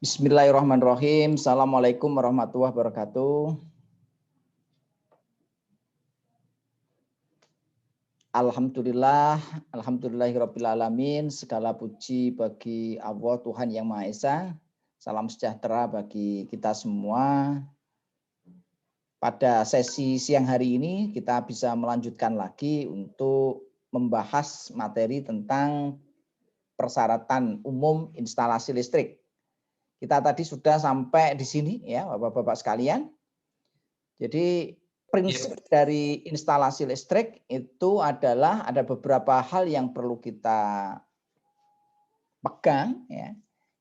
Bismillahirrahmanirrahim. Assalamualaikum warahmatullahi wabarakatuh. Alhamdulillah, alhamdulillahirabbil alamin. Segala puji bagi Allah Tuhan Yang Maha Esa. Salam sejahtera bagi kita semua. Pada sesi siang hari ini kita bisa melanjutkan lagi untuk membahas materi tentang persyaratan umum instalasi listrik. Kita tadi sudah sampai di sini ya Bapak-bapak sekalian. Jadi prinsip dari instalasi listrik itu adalah ada beberapa hal yang perlu kita pegang ya.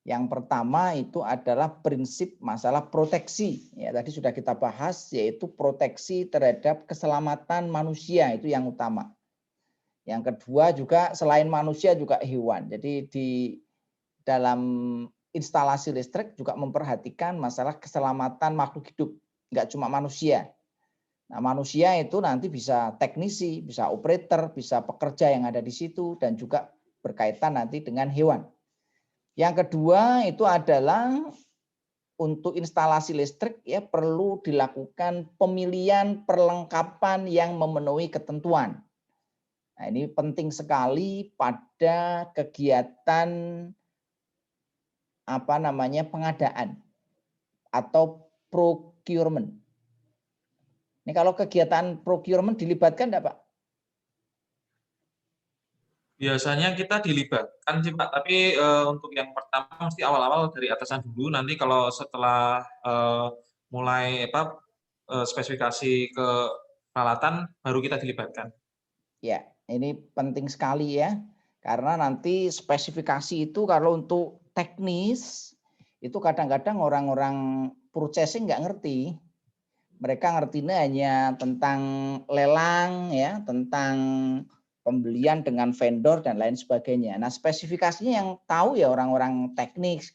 Yang pertama itu adalah prinsip masalah proteksi. Ya, tadi sudah kita bahas yaitu proteksi terhadap keselamatan manusia itu yang utama. Yang kedua juga selain manusia juga hewan. Jadi di dalam instalasi listrik juga memperhatikan masalah keselamatan makhluk hidup, nggak cuma manusia. Nah, manusia itu nanti bisa teknisi, bisa operator, bisa pekerja yang ada di situ, dan juga berkaitan nanti dengan hewan. Yang kedua itu adalah untuk instalasi listrik ya perlu dilakukan pemilihan perlengkapan yang memenuhi ketentuan. Nah, ini penting sekali pada kegiatan pengadaan atau procurement. Ini kalau kegiatan procurement dilibatkan enggak, Pak? Biasanya kita dilibatkan sih Pak, tapi untuk yang pertama mesti awal-awal dari atasan dulu, nanti kalau setelah mulai spesifikasi ke peralatan baru kita dilibatkan. Ya, ini penting sekali ya, karena nanti spesifikasi itu kalau untuk teknis itu kadang-kadang orang-orang purchasing nggak ngerti. Mereka ngertinya hanya tentang lelang ya, tentang pembelian dengan vendor dan lain sebagainya. Nah, spesifikasinya yang tahu ya orang-orang teknik.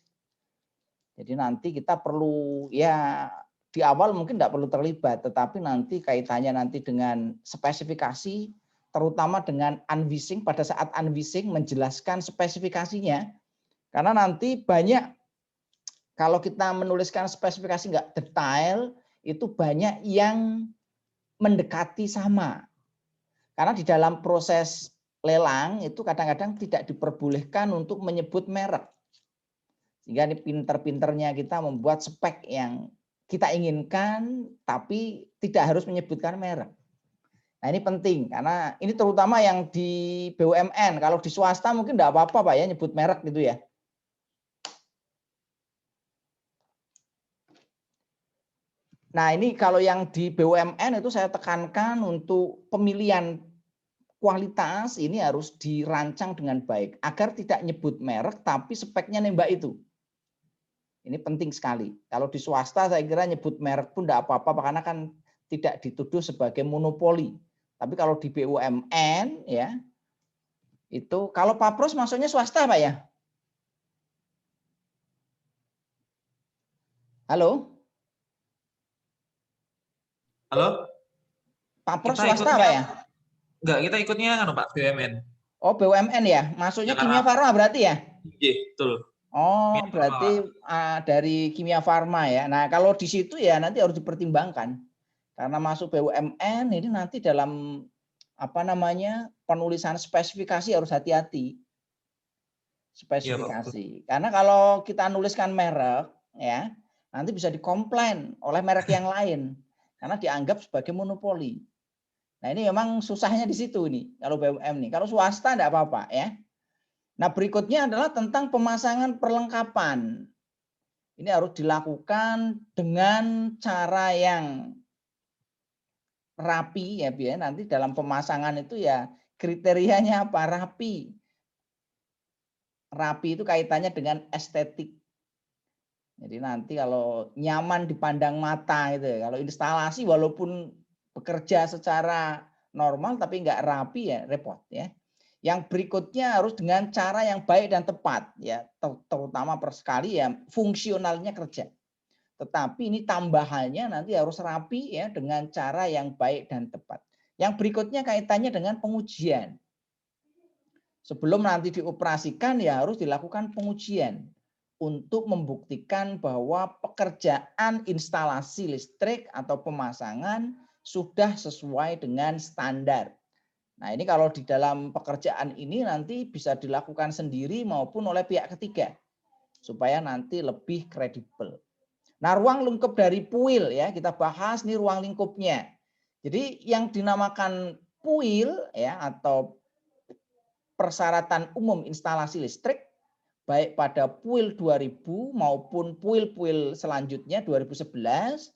Jadi nanti kita perlu ya di awal mungkin tidak perlu terlibat, tetapi nanti kaitannya nanti dengan spesifikasi, terutama dengan unwishing pada saat unwishing menjelaskan spesifikasinya. Karena nanti banyak kalau kita menuliskan spesifikasi nggak detail, itu banyak yang mendekati sama. Karena di dalam proses lelang itu kadang-kadang tidak diperbolehkan untuk menyebut merek. Sehingga ini pinter-pinternya kita membuat spek yang kita inginkan, tapi tidak harus menyebutkan merek. Nah ini penting, karena ini terutama yang di BUMN. Kalau di swasta mungkin tidak apa-apa Pak ya, nyebut merek gitu ya. Nah ini kalau yang di BUMN itu saya tekankan untuk pemilihan kualitas ini harus dirancang dengan baik agar tidak nyebut merek tapi speknya nembak itu. Ini penting sekali. Kalau di swasta saya kira nyebut merek pun tidak apa-apa karena kan tidak dituduh sebagai monopoli. Tapi kalau di BUMN ya itu kalau Papros maksudnya swasta Pak ya? Halo? Halo? Papros Kita swasta ikutnya Pak ya? enggak, kita ikutnya Pak BUMN. Oh BUMN ya, maksudnya Kimia Farma berarti ya? Iya, betul. Oh berarti dari Kimia Farma ya. Nah kalau di situ ya nanti harus dipertimbangkan karena masuk BUMN ini nanti dalam penulisan spesifikasi harus hati-hati spesifikasi. Karena kalau kita nuliskan merek ya nanti bisa dikomplain oleh merek yang lain karena dianggap sebagai monopoli. Nah ini memang susahnya di situ nih kalau BUMN nih. Kalau swasta enggak apa-apa ya. Nah berikutnya adalah tentang pemasangan perlengkapan. Ini harus dilakukan dengan cara yang rapi ya biar nanti dalam pemasangan itu ya kriterianya apa rapi. Rapi itu kaitannya dengan estetik. Jadi nanti kalau nyaman dipandang mata itu ya. Kalau instalasi walaupun bekerja secara normal tapi enggak rapi ya repot ya. Yang berikutnya harus dengan cara yang baik dan tepat ya, terutama sekali ya fungsionalnya kerja. Tetapi ini tambahannya nanti harus rapi ya dengan cara yang baik dan tepat. Yang berikutnya kaitannya dengan pengujian. Sebelum nanti dioperasikan ya harus dilakukan pengujian. untuk membuktikan bahwa pekerjaan instalasi listrik atau pemasangan sudah sesuai dengan standar. Nah, ini kalau di dalam pekerjaan ini nanti bisa dilakukan sendiri maupun oleh pihak ketiga supaya nanti lebih kredibel. Nah, ruang lingkup dari PUIL ya, kita bahas nih ruang lingkupnya. Jadi yang dinamakan PUIL ya atau persyaratan umum instalasi listrik baik pada PUIL 2000 maupun PUIL-PUIL selanjutnya 2011,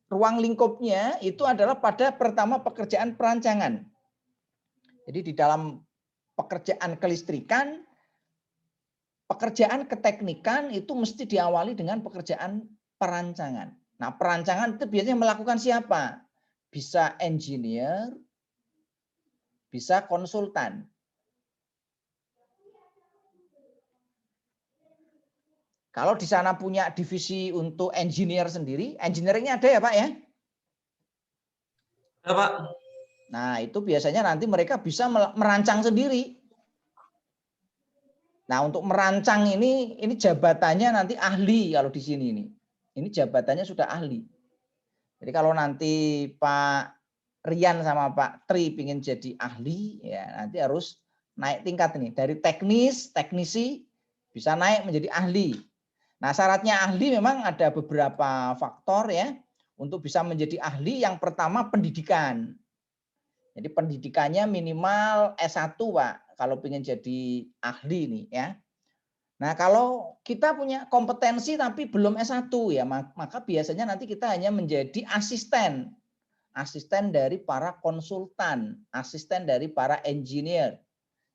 ruang lingkupnya itu adalah pada pertama pekerjaan perancangan. Jadi di dalam pekerjaan kelistrikan, pekerjaan keteknikan itu mesti diawali dengan pekerjaan perancangan. Nah, perancangan itu biasanya melakukan siapa? Bisa engineer, bisa konsultan. Kalau di sana punya divisi untuk engineer sendiri, engineeringnya ada ya Pak ya? Ya, Pak. Nah, itu biasanya nanti mereka bisa merancang sendiri. Nah, untuk merancang ini jabatannya nanti ahli kalau di sini ini. Ini jabatannya sudah ahli. Jadi kalau nanti Pak Rian sama Pak Tri ingin jadi ahli, ya nanti harus naik tingkat ini. Dari teknisi bisa naik menjadi ahli. Nah, syaratnya ahli memang ada beberapa faktor ya. Untuk bisa menjadi ahli, yang pertama pendidikan. Jadi pendidikannya minimal S1 Pak, kalau ingin jadi ahli nih ya. Nah, kalau kita punya kompetensi tapi belum S1 ya, maka biasanya nanti kita hanya menjadi asisten. Asisten dari para konsultan, asisten dari para engineer.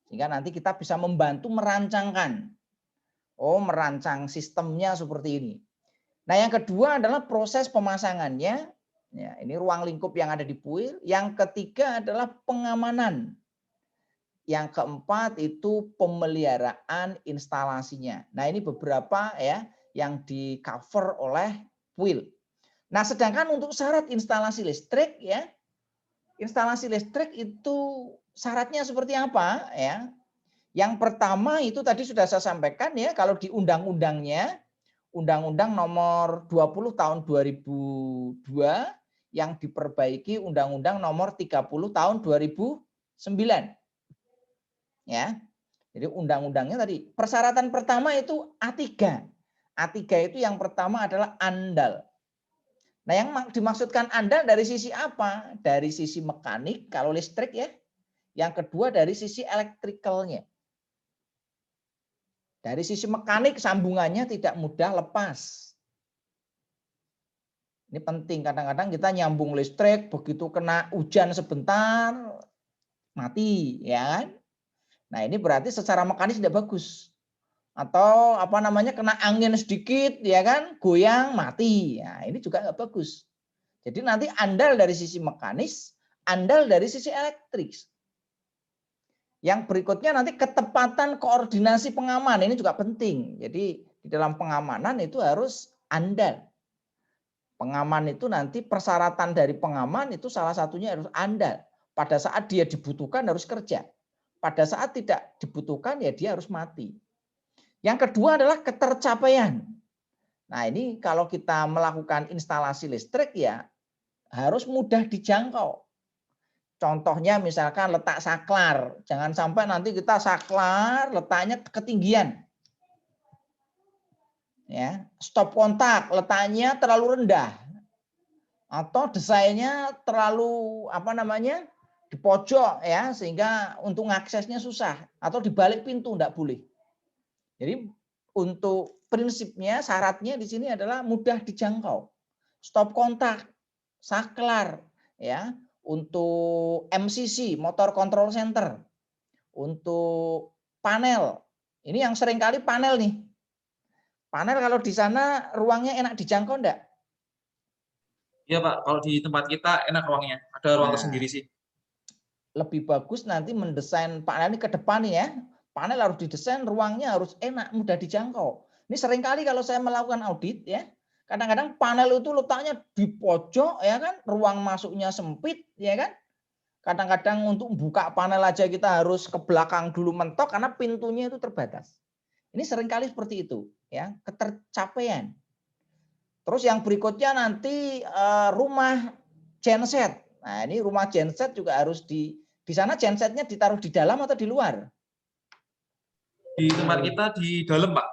Sehingga nanti kita bisa membantu merancangkan. Oh, merancang sistemnya seperti ini. Nah, yang kedua adalah proses pemasangannya. Ya, ini ruang lingkup yang ada di PUIL. Yang ketiga adalah pengamanan. Yang keempat itu pemeliharaan instalasinya. Nah, ini beberapa ya yang di cover oleh PUIL. Nah, sedangkan untuk syarat instalasi listrik ya, instalasi listrik itu syaratnya seperti apa ya? Yang pertama itu tadi sudah saya sampaikan ya, kalau di undang-undangnya Undang-Undang Nomor 20 Tahun 2002 yang diperbaiki Undang-Undang Nomor 30 Tahun 2009. Ya. Jadi undang-undangnya tadi persyaratan pertama itu A3. A3 itu yang pertama adalah andal. Nah, yang dimaksudkan andal dari sisi apa? Dari sisi mekanik kalau listrik ya. Yang kedua dari sisi elektrikalnya. Dari sisi mekanik sambungannya tidak mudah lepas. Ini penting, kadang-kadang kita nyambung listrik begitu kena hujan sebentar mati ya kan. Nah, ini berarti secara mekanis tidak bagus. Atau apa namanya kena angin sedikit ya kan goyang mati. Nah, ini juga nggak bagus. Jadi nanti andal dari sisi mekanis, andal dari sisi elektrik. Yang berikutnya nanti ketepatan koordinasi pengaman, ini juga penting. Jadi di dalam pengamanan itu harus andal. Pengaman itu nanti persyaratan dari pengaman itu salah satunya harus andal. Pada saat dia dibutuhkan harus kerja. Pada saat tidak dibutuhkan ya dia harus mati. Yang kedua adalah ketercapaian. Nah, ini kalau kita melakukan instalasi listrik ya harus mudah dijangkau. Contohnya misalkan letak saklar. Jangan sampai nanti kita saklar letaknya ketinggian. Ya, stop kontak letaknya terlalu rendah. Atau desainnya terlalu apa namanya? Di pojok ya sehingga untuk aksesnya susah atau di balik pintu enggak boleh. Jadi untuk prinsipnya syaratnya di sini adalah mudah dijangkau. Stop kontak, saklar ya. Untuk MCC, motor control center, untuk panel. Ini yang sering kali panel nih. Panel kalau di sana ruangnya enak dijangkau enggak? Iya Pak, kalau di tempat kita enak ruangnya, ada ruang Nah, tersendiri sih. lebih bagus nanti mendesain panel ini ke depan nih ya. Panel harus didesain ruangnya harus enak, mudah dijangkau. Ini sering kali kalau saya melakukan audit ya, kadang-kadang panel itu letaknya di pojok ya kan, ruang masuknya sempit ya kan. Kadang-kadang untuk buka panel aja kita harus ke belakang dulu mentok karena pintunya itu terbatas. Ini seringkali seperti itu, ya, ketercapaian. Terus yang berikutnya nanti rumah genset. Nah, ini rumah genset juga harus di sana gensetnya ditaruh di dalam atau di luar? Di tempat kita di dalam, Pak.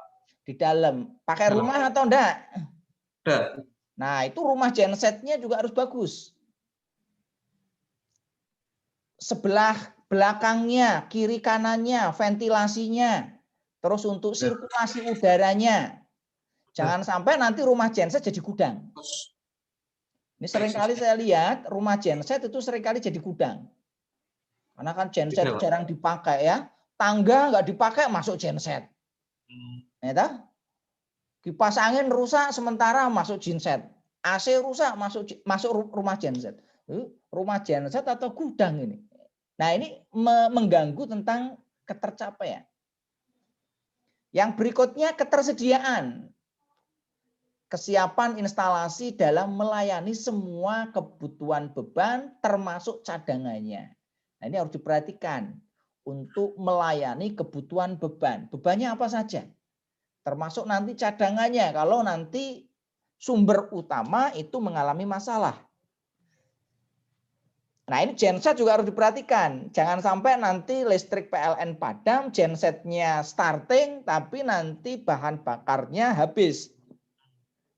Di dalam. Pakai Dalam. rumah atau enggak? Udah. Nah, itu rumah gensetnya juga harus bagus. Sebelah belakangnya, kiri kanannya, ventilasinya, terus untuk sirkulasi udaranya. Jangan sampai nanti rumah genset jadi gudang. Ini seringkali saya lihat rumah genset itu seringkali jadi gudang. Karena kan genset itu jarang dipakai ya. Tangga nggak dipakai masuk genset. Ya, kipas angin rusak sementara masuk genset. AC rusak masuk rumah genset. Rumah genset atau gudang ini. Nah, ini mengganggu tentang ketercapaian. Yang berikutnya ketersediaan. Kesiapan instalasi dalam melayani semua kebutuhan beban termasuk cadangannya. Nah, ini harus diperhatikan untuk melayani kebutuhan beban. Bebannya apa saja? Termasuk nanti cadangannya kalau nanti sumber utama itu mengalami masalah. Nah, ini genset juga harus diperhatikan. Jangan sampai nanti listrik PLN padam, gensetnya starting, tapi nanti bahan bakarnya habis.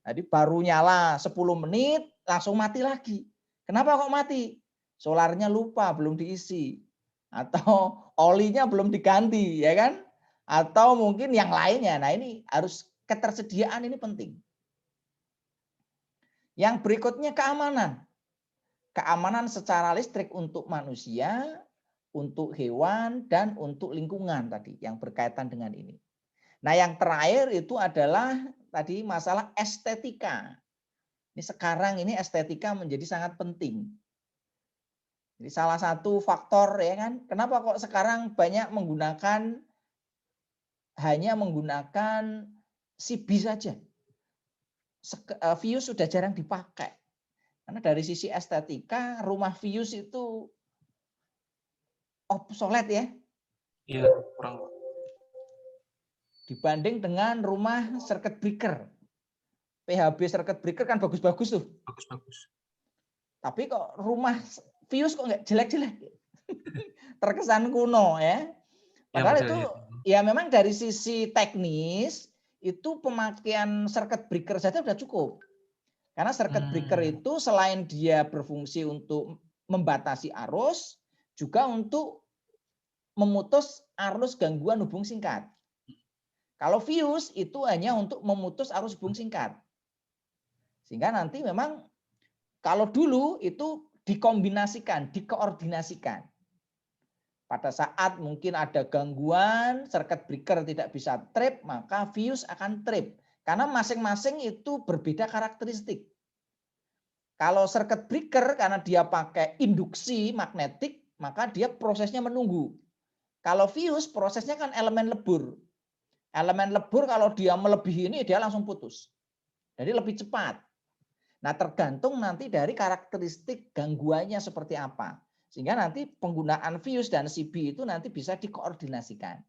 Jadi baru nyala 10 menit, langsung mati lagi. Kenapa kok mati? Solarnya lupa, belum diisi. Atau olinya belum diganti, ya kan? Atau mungkin yang lainnya. Nah, ini harus ketersediaan ini penting. Yang berikutnya keamanan. Keamanan secara listrik untuk manusia, untuk hewan, dan untuk lingkungan tadi yang berkaitan dengan ini. Nah, yang terakhir itu adalah tadi masalah estetika. Ini sekarang ini estetika menjadi sangat penting. Jadi salah satu faktor ya kan, kenapa kok sekarang banyak hanya menggunakan CB saja. Vius sudah jarang dipakai. Karena dari sisi estetika, rumah Vius itu obsolete ya. Iya, kurang. Dibanding dengan rumah circuit breaker. PHB circuit breaker kan bagus-bagus tuh. Bagus-bagus. Tapi kok rumah Vius kok nggak jelek-jelek. Terkesan kuno ya. Padahal itu ya memang dari sisi teknis itu pemakaian circuit breaker saja sudah cukup. Karena circuit breaker itu selain dia berfungsi untuk membatasi arus, juga untuk memutus arus gangguan hubung singkat. Kalau Vius itu hanya untuk memutus arus hubung singkat. Sehingga nanti memang kalau dulu itu dikombinasikan, dikoordinasikan. Pada saat mungkin ada gangguan, circuit breaker tidak bisa trip, maka Vius akan trip. Karena masing-masing itu berbeda karakteristik. Kalau circuit breaker karena dia pakai induksi magnetik, maka dia prosesnya menunggu. Kalau Vius prosesnya kan elemen lebur. Elemen lebur kalau dia melebihi ini dia langsung putus. Jadi lebih cepat. Nah, tergantung nanti dari karakteristik gangguannya seperti apa. Sehingga nanti penggunaan Vius dan CB itu nanti bisa dikoordinasikan.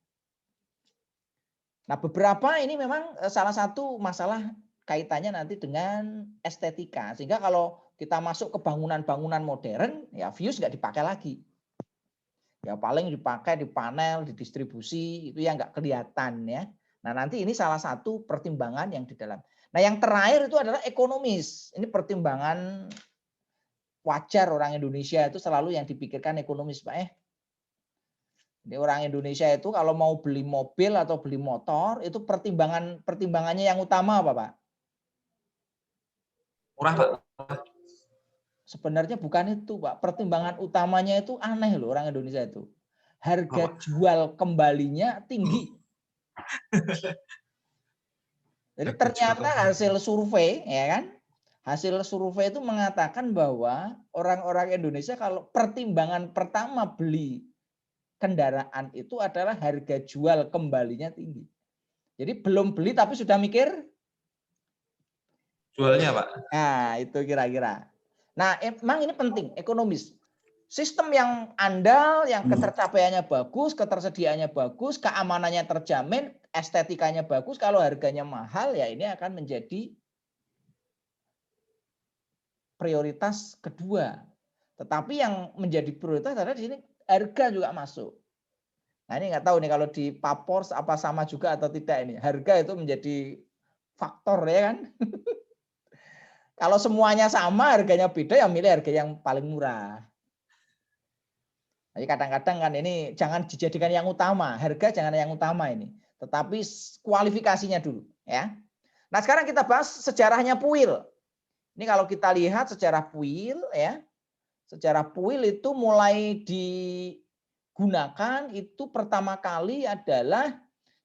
Nah, beberapa ini memang salah satu masalah kaitannya nanti dengan estetika. Sehingga kalau kita masuk ke bangunan-bangunan modern, ya Vius nggak dipakai lagi. Ya paling dipakai di panel, di distribusi, itu yang nggak kelihatan ya. Nah, nanti ini salah satu pertimbangan yang di dalam. Nah, yang terakhir itu adalah ekonomis. Ini pertimbangan wajar orang Indonesia itu selalu yang dipikirkan ekonomis, Pak. Jadi orang Indonesia itu kalau mau beli mobil atau beli motor itu pertimbangannya yang utama apa, Pak? Murah, Pak. Sebenarnya bukan itu, Pak. Pertimbangan utamanya itu aneh loh orang Indonesia itu. Harga jual kembalinya tinggi. Jadi ternyata hasil survei, ya kan? Hasil survei itu mengatakan bahwa orang-orang Indonesia kalau pertimbangan pertama beli kendaraan itu adalah harga jual kembalinya tinggi. Jadi belum beli tapi sudah mikir jualnya, Pak. Nah, itu kira-kira. Nah, emang ini penting, ekonomis. Sistem yang andal, yang ketercapaiannya bagus, ketersediaannya bagus, keamanannya terjamin, estetikanya bagus. Kalau harganya mahal, ya ini akan menjadi prioritas kedua. Tetapi yang menjadi prioritas adalah di sini harga juga masuk. Nah ini nggak tahu nih kalau di Papors apa sama juga atau tidak ini. Harga itu menjadi faktor ya kan. Kalau semuanya sama harganya beda, ya milih harga yang paling murah. Jadi kadang-kadang kan ini jangan dijadikan yang utama, harga jangan yang utama ini, tetapi kualifikasinya dulu ya. Nah, sekarang kita bahas sejarahnya Puil. Ini kalau kita lihat sejarah Puil ya. Sejarah Puil itu mulai digunakan itu pertama kali adalah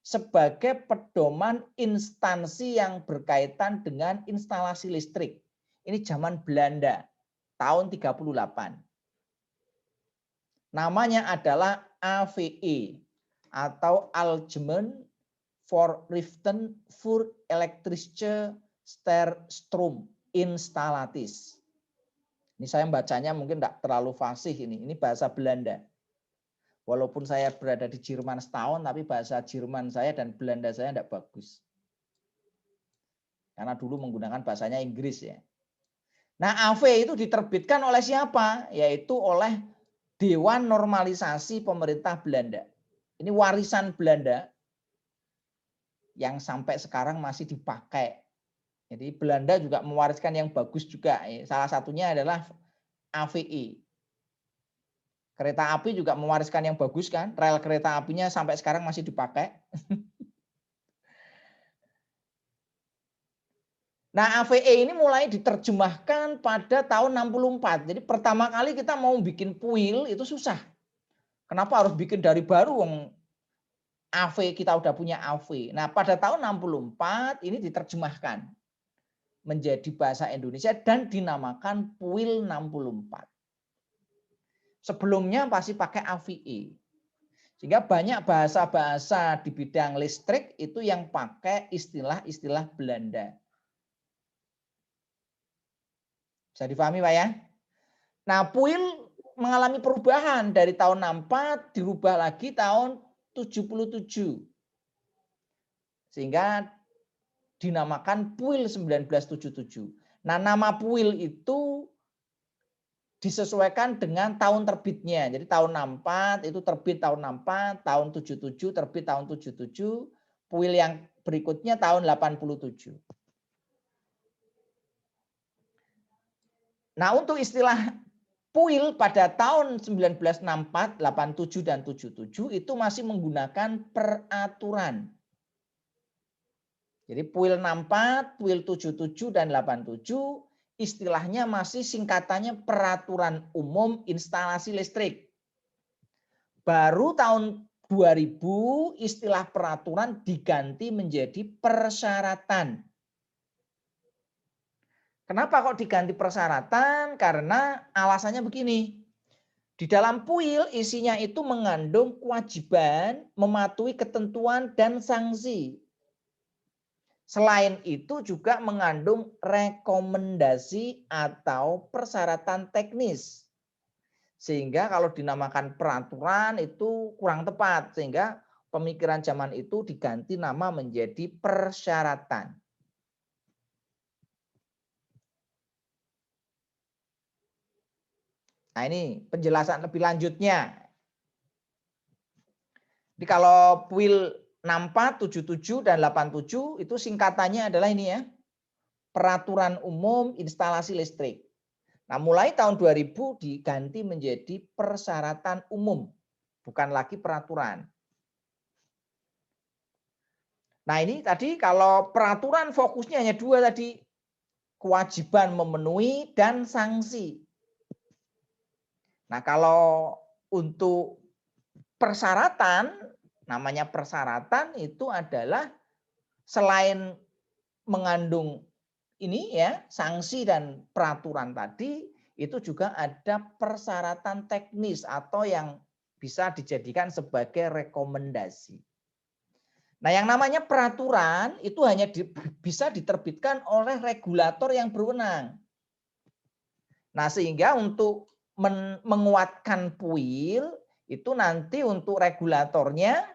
sebagai pedoman instansi yang berkaitan dengan instalasi listrik. Ini zaman Belanda tahun 38. Namanya adalah AVE atau Algemeen Voorschriften voor elektrische Stroom Installaties. Ini saya bacanya mungkin tidak terlalu fasih ini bahasa Belanda. Walaupun saya berada di Jerman setahun, tapi bahasa Jerman saya dan Belanda saya tidak bagus. Karena dulu menggunakan bahasanya Inggris ya. Nah, AV itu diterbitkan oleh siapa? Yaitu oleh Dewan Normalisasi Pemerintah Belanda. Ini warisan Belanda yang sampai sekarang masih dipakai. Jadi Belanda juga mewariskan yang bagus juga. Salah satunya adalah AVE. Kereta api juga mewariskan yang bagus kan. Rel kereta apinya sampai sekarang masih dipakai. Nah, AVE ini mulai diterjemahkan pada tahun 64. Jadi pertama kali kita mau bikin Puil itu susah. Kenapa harus bikin dari baru? AV kita udah punya AV. Nah, pada tahun 64 ini diterjemahkan menjadi bahasa Indonesia dan dinamakan Puil 64. Sebelumnya pasti pakai AVE. Sehingga banyak bahasa-bahasa di bidang listrik itu yang pakai istilah-istilah Belanda. Bisa dipahami Pak ya? Nah, Puil mengalami perubahan dari tahun 64 dirubah lagi tahun 77. Sehingga dinamakan Puil 1977. Nah, nama Puil itu disesuaikan dengan tahun terbitnya. Jadi tahun 64 itu terbit tahun 64, tahun 77 terbit tahun 77, Puil yang berikutnya tahun 87. Nah, untuk istilah Puil pada tahun 1964, 87 dan 77 itu masih menggunakan peraturan. Jadi Puil 64, Puil 77 dan 87 istilahnya masih singkatannya Peraturan Umum Instalasi Listrik. Baru tahun 2000 istilah peraturan diganti menjadi persyaratan. Kenapa kok diganti persyaratan? Karena alasannya begini. Di dalam Puil isinya itu mengandung kewajiban mematuhi ketentuan dan sanksi. Selain itu juga mengandung rekomendasi atau persyaratan teknis. Sehingga kalau dinamakan peraturan itu kurang tepat. Sehingga pemikiran zaman itu diganti nama menjadi persyaratan. Nah ini penjelasan lebih lanjutnya. Jadi kalau Puil 64, 77, dan 87 itu singkatannya adalah ini ya. Peraturan Umum Instalasi Listrik. Nah mulai tahun 2000 diganti menjadi persyaratan umum. Bukan lagi peraturan. Nah ini tadi kalau peraturan fokusnya hanya dua tadi. Kewajiban memenuhi dan sanksi. Nah kalau untuk persyaratan, namanya persyaratan itu adalah selain mengandung ini ya, sanksi dan peraturan tadi, itu juga ada persyaratan teknis atau yang bisa dijadikan sebagai rekomendasi. Nah, yang namanya peraturan itu hanya bisa diterbitkan oleh regulator yang berwenang. Nah, sehingga untuk menguatkan PUIL itu nanti untuk regulatornya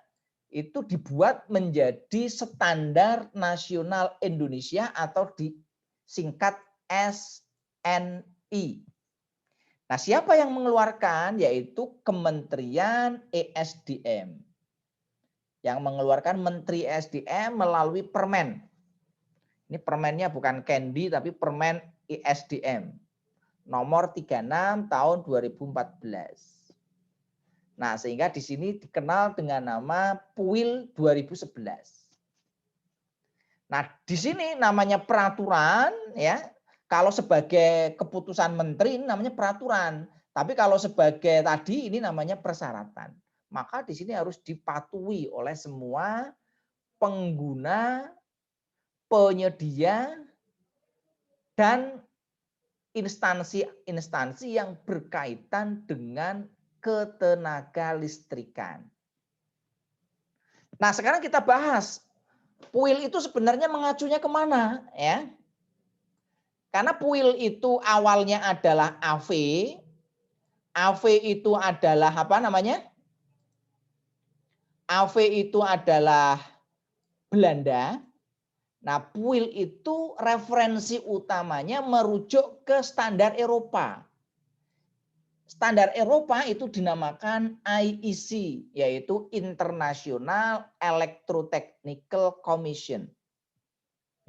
itu dibuat menjadi standar nasional Indonesia atau disingkat SNI. Nah, siapa yang mengeluarkan? Yaitu Kementerian ESDM. Yang mengeluarkan Menteri ESDM melalui permen. Ini permennya bukan Candy tapi permen ESDM. Nomor 36 tahun 2014. Nah, sehingga di sini dikenal dengan nama PUIL 2011. Nah, di sini namanya peraturan ya. Kalau sebagai keputusan menteri ini namanya peraturan, tapi kalau sebagai tadi ini namanya persyaratan. Maka di sini harus dipatuhi oleh semua pengguna, penyedia dan instansi-instansi yang berkaitan dengan ketenaga listrikan. Nah, sekarang kita bahas PUIL itu sebenarnya mengacunya kemana, ya? Karena PUIL itu awalnya adalah AV, AV itu adalah apa namanya? AV itu adalah Belanda. Nah, PUIL itu referensi utamanya merujuk ke standar Eropa. Standar Eropa itu dinamakan IEC, yaitu International Electrotechnical Commission.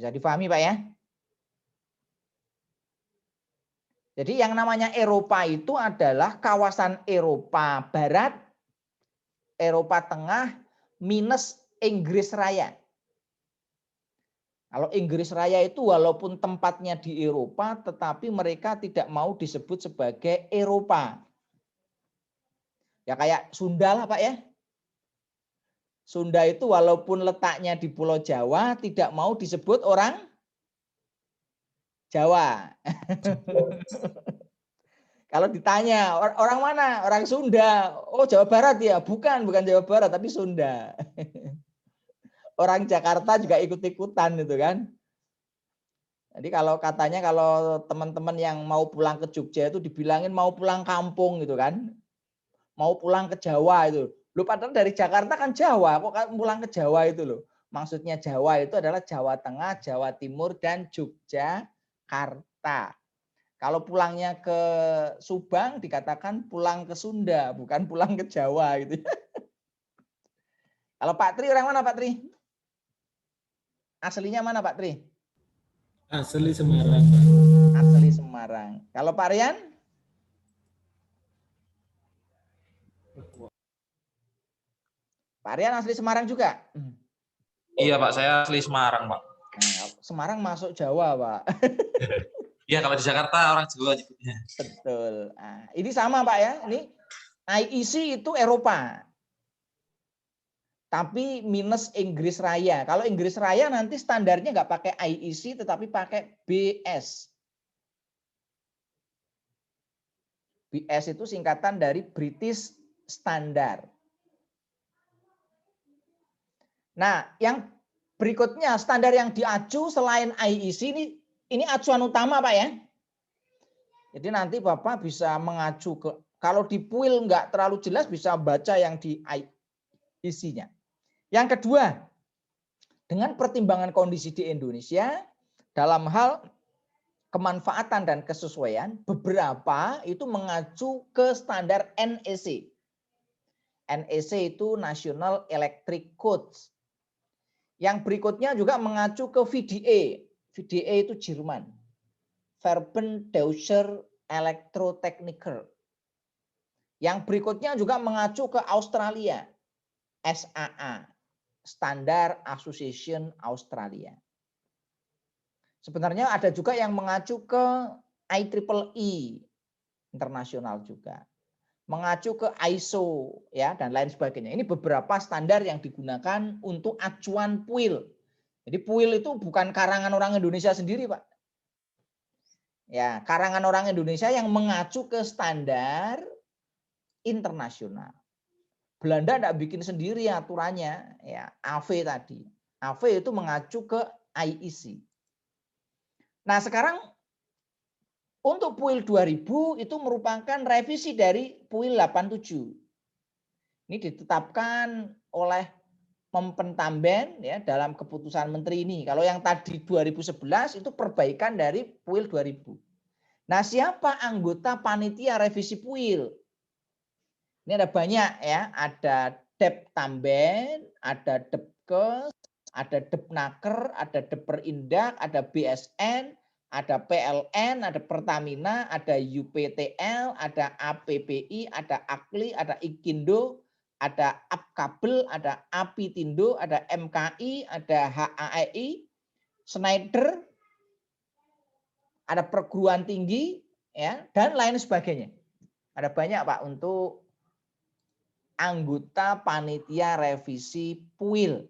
Bisa dipahami, Pak ya? Jadi yang namanya Eropa itu adalah kawasan Eropa Barat, Eropa Tengah, minus Inggris Raya. Kalau Inggris Raya itu walaupun tempatnya di Eropa, tetapi mereka tidak mau disebut sebagai Eropa. Ya kayak Sunda lah Pak ya. Sunda itu walaupun letaknya di Pulau Jawa, tidak mau disebut orang Jawa. Kalau ditanya, orang mana? Orang Sunda. Oh Jawa Barat ya? Bukan Jawa Barat, tapi Sunda. Orang Jakarta juga ikut-ikutan gitu kan. Jadi kalau katanya kalau teman-teman yang mau pulang ke Jogja itu dibilangin mau pulang kampung gitu kan. Mau pulang ke Jawa itu. Lu padahal dari Jakarta kan Jawa, kok pulang ke Jawa itu loh. Maksudnya Jawa itu adalah Jawa Tengah, Jawa Timur, dan Yogyakarta. Kalau pulangnya ke Subang dikatakan pulang ke Sunda, bukan pulang ke Jawa gitu. Kalau Pak Tri orang mana Pak Tri? Aslinya mana Pak Tri? Asli Semarang. Asli Semarang. Kalau Pak Rian? Pak Rian asli Semarang juga? Iya Pak, saya asli Semarang Pak. Nah, Semarang masuk Jawa Pak. Iya kalau di Jakarta orang Jawa nyebutnya. Betul. Nah, ini sama Pak ya. Ini IEC itu Eropa. Tapi minus Inggris Raya. Kalau Inggris Raya nanti standarnya nggak pakai IEC tetapi pakai BS. BS itu singkatan dari British Standard. Nah, yang berikutnya standar yang diacu selain IEC ini acuan utama Pak ya. Jadi nanti Bapak bisa mengacu ke, kalau di PUIL nggak terlalu jelas bisa baca yang di IEC-nya. Yang kedua, dengan pertimbangan kondisi di Indonesia dalam hal kemanfaatan dan kesesuaian, beberapa itu mengacu ke standar NEC. NEC itu National Electric Codes. Yang berikutnya juga mengacu ke VDA. VDA itu Jerman. Verbund Deutscher Elektrotechniker. Yang berikutnya juga mengacu ke Australia. SAA. Standard Association Australia. Sebenarnya ada juga yang mengacu ke IEEE internasional juga. Mengacu ke ISO ya dan lain sebagainya. Ini beberapa standar yang digunakan untuk acuan PUIL. Jadi PUIL itu bukan karangan orang Indonesia sendiri, Pak. Ya, karangan orang Indonesia yang mengacu ke standar internasional. Belanda tidak bikin sendiri aturannya, ya AV tadi. AV itu mengacu ke IEC. Nah, sekarang Untuk PUIL 2000 itu merupakan revisi dari PUIL 87. Ini ditetapkan oleh Menpentamben ya dalam keputusan menteri ini. Kalau yang tadi 2011 itu perbaikan dari PUIL 2000. Nah, siapa anggota panitia revisi PUIL? Ini ada banyak ya, ada Deptamben, ada Depkes, ada Depnaker, ada Deperindak, ada BSN, ada PLN, ada Pertamina, ada UPTL, ada APPI, ada AKLI, ada Ikindo, ada Apkabel, ada Apitindo, ada MKI, ada HAEI, Schneider, ada perguruan tinggi, ya, dan lain sebagainya. Ada banyak Pak untuk anggota panitia revisi PUIL.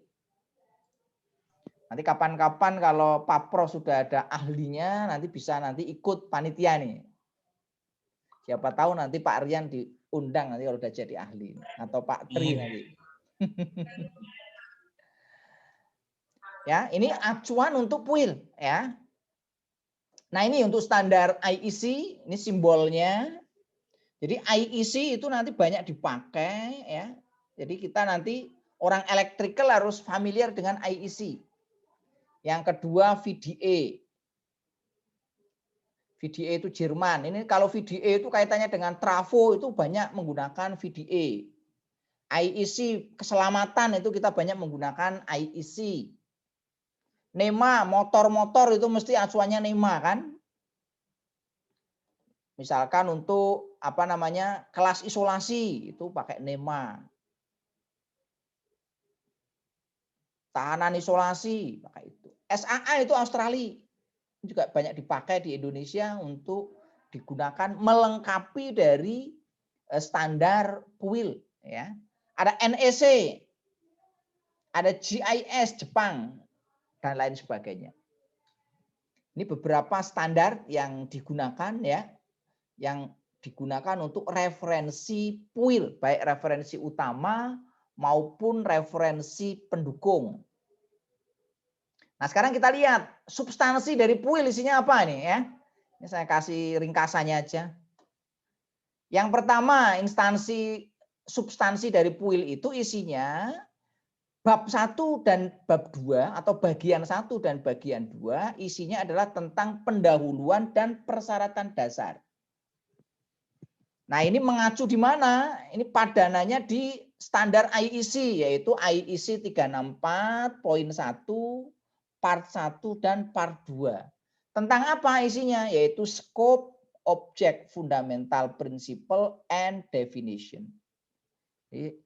Nanti kapan-kapan kalau Pak Pro sudah ada ahlinya, nanti bisa nanti ikut panitia nih. Siapa tahu nanti Pak Rian diundang nanti kalau udah jadi ahli. Atau Pak Tri nanti. Ya, ini acuan untuk PUIL ya. Nah, ini untuk standar IEC, ini simbolnya. Jadi IEC itu nanti banyak dipakai ya. Jadi kita nanti orang electrical harus familiar dengan IEC. Yang kedua VDA. VDA itu Jerman. Ini kalau VDA itu kaitannya dengan trafo itu banyak menggunakan VDA. IEC keselamatan itu kita banyak menggunakan IEC. NEMA motor-motor itu mesti acuannya NEMA kan? Misalkan untuk apa namanya kelas isolasi itu pakai NEMA. Tahanan isolasi pakai itu. SAA itu Australia juga banyak dipakai di Indonesia untuk digunakan melengkapi dari standar PUIL ya. Ada NEC, ada GIS Jepang dan lain sebagainya. Ini beberapa standar yang digunakan ya, yang digunakan untuk referensi PUIL, baik referensi utama maupun referensi pendukung. Nah, sekarang kita lihat substansi dari PUIL isinya apa nih ya. Ini saya kasih ringkasannya aja. Yang pertama, substansi dari PUIL itu isinya bab 1 dan bab 2 atau bagian 1 dan bagian 2 isinya adalah tentang pendahuluan dan persyaratan dasar. Nah, ini mengacu di mana? Ini padanannya di standar IEC yaitu IEC 364.1 part 1 dan part 2. Tentang apa isinya? Yaitu scope, object, fundamental principle and definition. Jadi,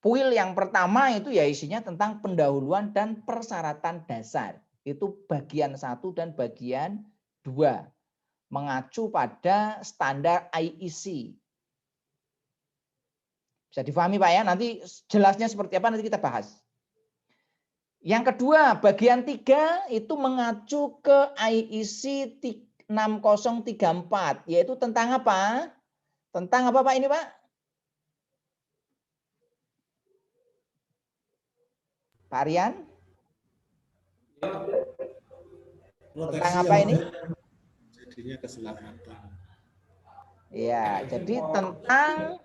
PUIL yang pertama itu ya isinya tentang pendahuluan dan persyaratan dasar. Itu bagian 1 dan bagian 2. Mengacu pada standar IEC. Bisa difahami Pak ya, nanti jelasnya seperti apa nanti kita bahas. Yang kedua, bagian 3 itu mengacu ke IEC 6034, yaitu tentang apa? Tentang apa Pak ini Pak? Pak Rian? Tentang apa ini? Jadinya keselamatan. Ya, jadi tentang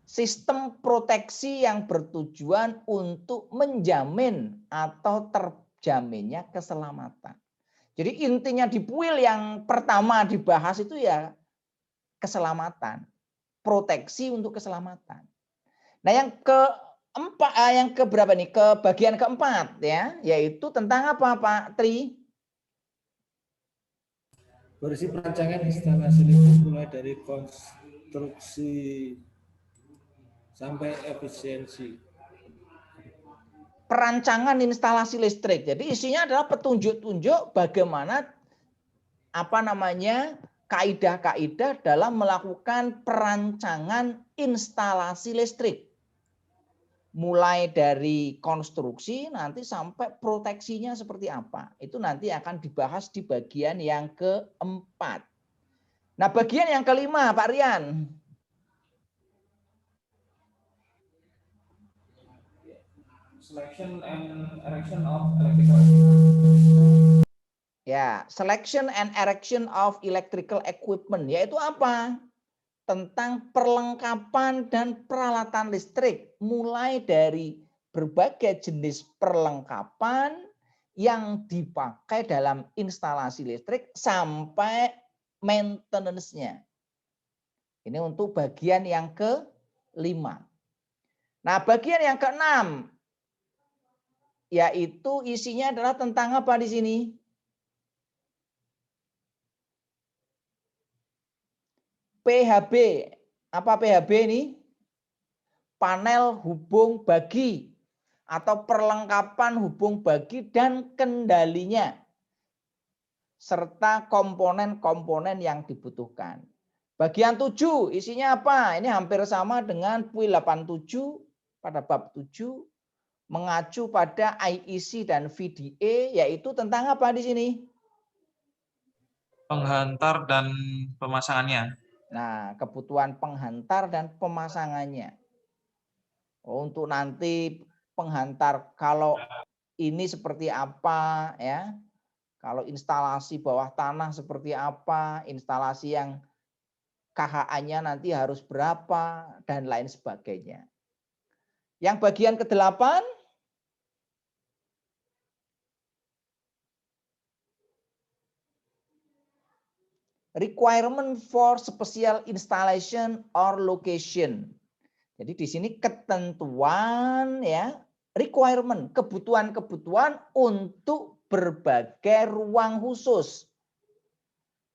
sistem proteksi yang bertujuan untuk menjamin atau terjaminnya keselamatan. Jadi intinya di PUIL yang pertama dibahas itu ya keselamatan, proteksi untuk keselamatan. Nah, yang keberapa nih? Ke bagian keempat ya, yaitu tentang apa Pak Tri? Berisi perancangan instalasi listrik mulai dari konstruksi sampai efisiensi. Perancangan instalasi listrik. Jadi isinya adalah petunjuk-tunjuk bagaimana apa namanya kaidah-kaidah dalam melakukan perancangan instalasi listrik. Mulai dari konstruksi nanti sampai proteksinya seperti apa. Itu nanti akan dibahas di bagian yang keempat. Nah, bagian yang kelima, Pak Rian. Selection and erection of electrical. Ya, selection and erection of electrical equipment, yaitu apa? Tentang perlengkapan dan peralatan listrik, mulai dari berbagai jenis perlengkapan yang dipakai dalam instalasi listrik sampai maintenance-nya. Ini untuk bagian yang ke-5. Nah, bagian yang ke-6 yaitu isinya adalah tentang apa di sini? PHB. Apa PHB ini? Panel hubung bagi atau perlengkapan hubung bagi dan kendalinya serta komponen-komponen yang dibutuhkan. Bagian 7 isinya apa? Ini hampir sama dengan PUIL 87 pada bab 7 mengacu pada IEC dan VDA, yaitu tentang apa di sini? Penghantar dan pemasangannya. Nah, kebutuhan penghantar dan pemasangannya. Untuk nanti penghantar kalau ini seperti apa ya? Kalau instalasi bawah tanah seperti apa? Instalasi yang KHA-nya nanti harus berapa dan lain sebagainya. Yang bagian ke-8 requirement for special installation or location. Jadi di sini ketentuan ya, requirement, kebutuhan-kebutuhan untuk berbagai ruang khusus.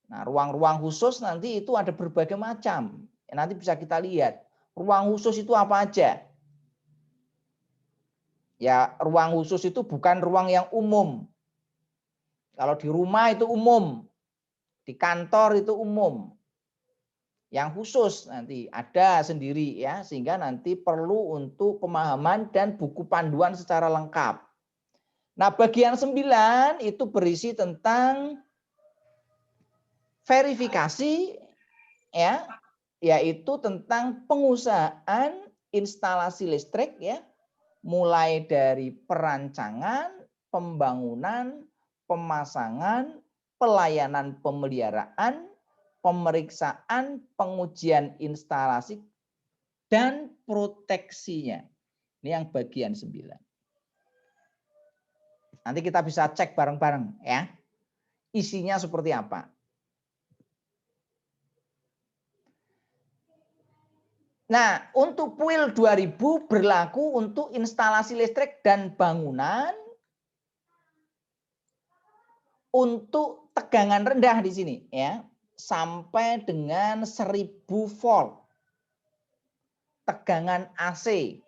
Nah, ruang-ruang khusus nanti itu ada berbagai macam. Nanti bisa kita lihat. Ruang khusus itu apa aja? Ya, ruang khusus itu bukan ruang yang umum. Kalau di rumah itu umum. Di kantor itu umum. Yang khusus nanti ada sendiri ya, sehingga nanti perlu untuk pemahaman dan buku panduan secara lengkap. Nah, bagian 9 itu berisi tentang verifikasi ya, yaitu tentang pengusahaan instalasi listrik ya, mulai dari perancangan, pembangunan, pemasangan, pelayanan pemeliharaan, pemeriksaan, pengujian instalasi, dan proteksinya. Ini yang bagian 9. Nanti kita bisa cek bareng-bareng ya. Isinya seperti apa. Nah, untuk PUIL 2000 berlaku untuk instalasi listrik dan bangunan untuk tegangan rendah di sini ya, sampai dengan 1000 volt. Tegangan AC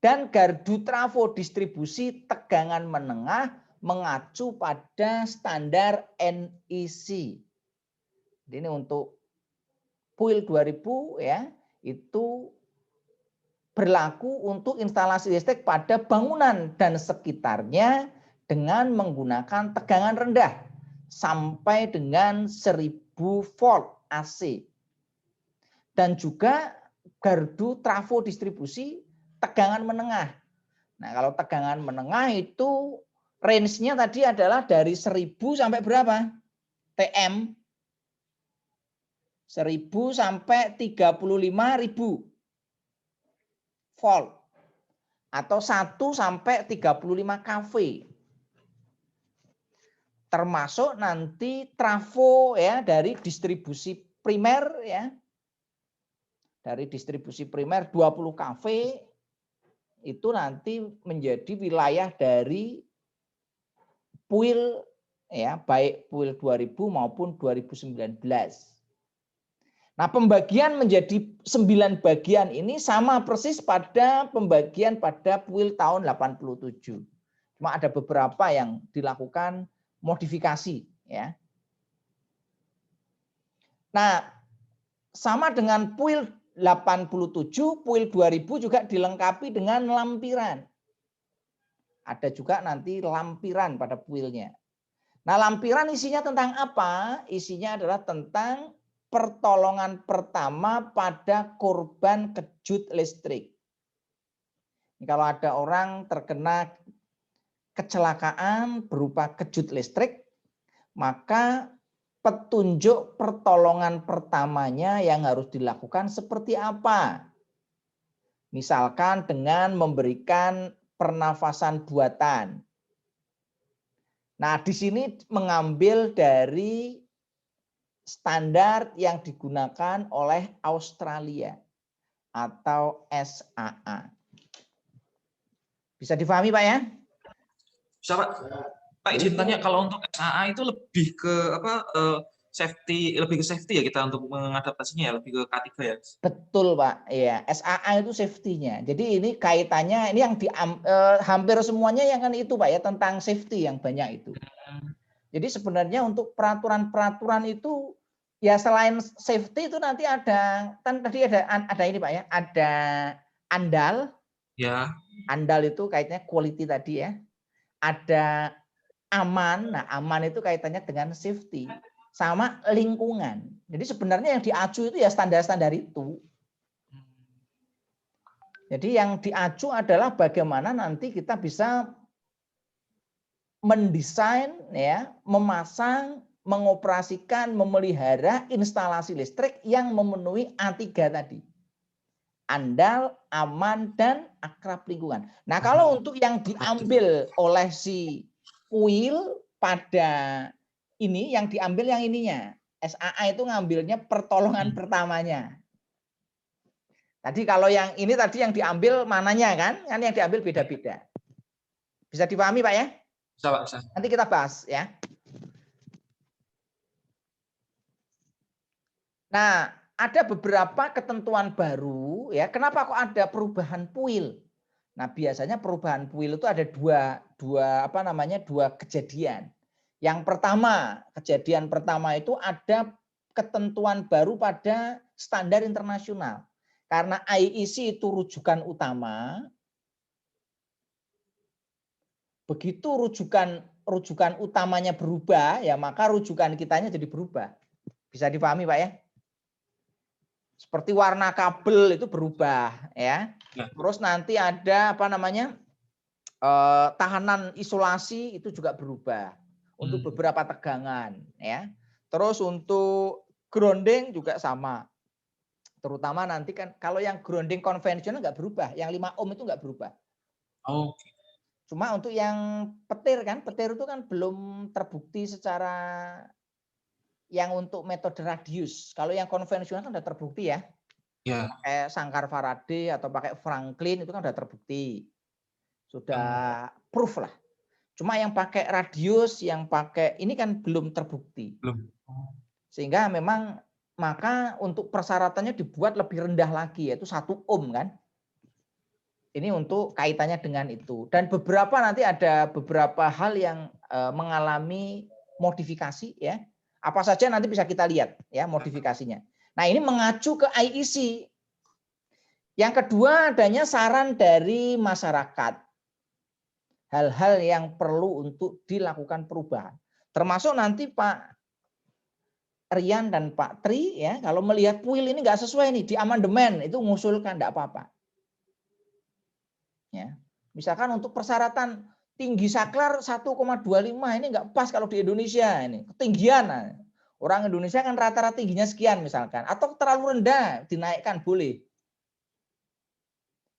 dan gardu trafo distribusi tegangan menengah mengacu pada standar NEC. Ini untuk PUIL 2000 ya, itu berlaku untuk instalasi listrik pada bangunan dan sekitarnya dengan menggunakan tegangan rendah sampai dengan 1000 volt AC. Dan juga gardu trafo distribusi tegangan menengah. Nah, kalau tegangan menengah itu range-nya tadi adalah dari 1000 sampai berapa? TM. 1000 sampai 35.000 volt. Atau 1 sampai 35 kV. Termasuk nanti trafo ya dari distribusi primer ya. Dari distribusi primer 20 kV itu nanti menjadi wilayah dari PUIL ya, baik PUIL 2000 maupun 2019. Nah, pembagian menjadi 9 bagian ini sama persis pada pembagian pada PUIL tahun 87. Cuma ada beberapa yang dilakukan modifikasi ya. Nah, sama dengan PUIL 87, PUIL 2000 juga dilengkapi dengan lampiran. Ada juga nanti lampiran pada PUIL-nya. Nah, lampiran isinya tentang apa? Isinya adalah tentang pertolongan pertama pada korban kejut listrik. Kalau ada orang terkena kecelakaan berupa kejut listrik, maka petunjuk pertolongan pertamanya yang harus dilakukan seperti apa? Misalkan dengan memberikan pernafasan buatan. Nah, di sini mengambil dari standar yang digunakan oleh Australia atau SAA. Bisa difahami, Pak ya? Bisa, Pak. Pak izin tanya, kalau untuk SAA itu lebih ke apa, safety, lebih ke safety ya kita untuk mengadaptasinya ya, lebih ke K3 ya? Betul, Pak. Ya, SAA itu safety-nya. Jadi ini kaitannya, ini yang hampir semuanya yang kan itu, Pak ya, tentang safety yang banyak itu. Jadi sebenarnya untuk peraturan-peraturan itu ya selain safety itu nanti ada, kan tadi ada ini, Pak ya, ada andal. Ya. Andal itu kaitannya quality tadi ya. Ada aman. Nah, aman itu kaitannya dengan safety sama lingkungan. Jadi sebenarnya yang diacu itu ya standar-standar itu. Jadi yang diacu adalah bagaimana nanti kita bisa mendesain ya, memasang, mengoperasikan, memelihara instalasi listrik yang memenuhi A3 tadi. Andal, aman, dan akrab lingkungan. Nah, kalau untuk yang diambil oleh si kuil pada ini, yang diambil yang ininya. SAA itu ngambilnya pertolongan pertamanya. Tadi kalau yang ini tadi yang diambil mananya kan? Kan yang diambil beda-beda. Bisa dipahami, Pak ya? Bisa, Pak, bisa. Nanti kita bahas ya. Nah, ada beberapa ketentuan baru ya. Kenapa kok ada perubahan puil? Nah, biasanya perubahan puil itu ada dua kejadian. Yang pertama, kejadian pertama itu ada ketentuan baru pada standar internasional. Karena IEC itu rujukan utama, begitu rujukan utamanya berubah, ya maka rujukan kitanya jadi berubah. Bisa dipahami, Pak ya? Seperti warna kabel itu berubah ya. Terus nanti ada tahanan isolasi itu juga berubah untuk beberapa tegangan ya. Terus untuk grounding juga sama. Terutama nanti kan kalau yang grounding konvensional nggak berubah, yang 5 ohm itu nggak berubah. Oh. Cuma untuk yang petir itu kan belum terbukti secara yang untuk metode radius. Kalau yang konvensional kan sudah terbukti ya. Ya. Pakai sangkar Faraday atau pakai Franklin itu kan sudah terbukti. Sudah proof lah. Cuma yang pakai radius, yang pakai ini kan belum terbukti. Belum. Sehingga memang maka untuk persyaratannya dibuat lebih rendah lagi, yaitu 1 ohm kan. Ini untuk kaitannya dengan itu. Dan beberapa nanti ada beberapa hal yang mengalami modifikasi ya. Apa saja nanti bisa kita lihat ya modifikasinya. Nah, ini mengacu ke IEC. Yang kedua adanya saran dari masyarakat. Hal-hal yang perlu untuk dilakukan perubahan. Termasuk nanti Pak Rian dan Pak Tri ya, kalau melihat puil ini nggak sesuai nih di amandemen itu mengusulkan enggak apa-apa. Ya. Misalkan untuk persyaratan tinggi saklar 1,25 ini nggak pas kalau di Indonesia ini ketinggian. Nah, orang Indonesia kan rata-rata tingginya sekian misalkan, atau terlalu rendah dinaikkan boleh.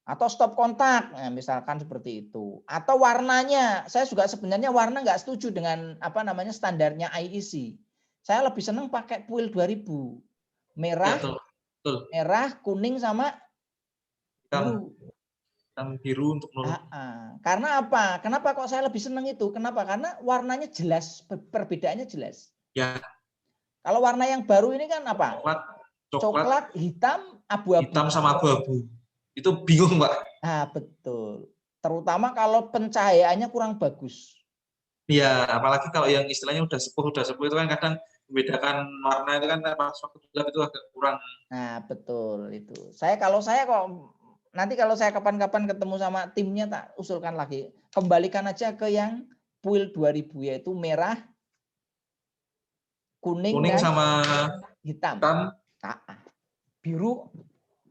Atau stop kontak, nah, misalkan seperti itu. Atau warnanya, saya juga sebenarnya warna nggak setuju dengan standarnya IEC. Saya lebih senang pakai puil 2000. Merah, ya, betul. Merah, kuning sama biru. Biru untuk nol. Karena apa? Kenapa kok saya lebih senang itu? Kenapa? Karena warnanya jelas, perbedaannya jelas. Ya. Kalau warna yang baru ini kan apa? Coklat, hitam, abu-abu. Hitam sama abu-abu. Itu bingung, Pak. Ah, betul. Terutama kalau pencahayaannya kurang bagus. Iya, apalagi kalau yang istilahnya udah sepuh itu kan kadang membedakan warna itu kan pas waktu gelap itu agak kurang. Nah, betul itu. Kalau saya nanti kalau saya kapan-kapan ketemu sama timnya tak usulkan lagi. Kembalikan aja ke yang puil 2000 yaitu merah, kuning dan sama hitam. Biru.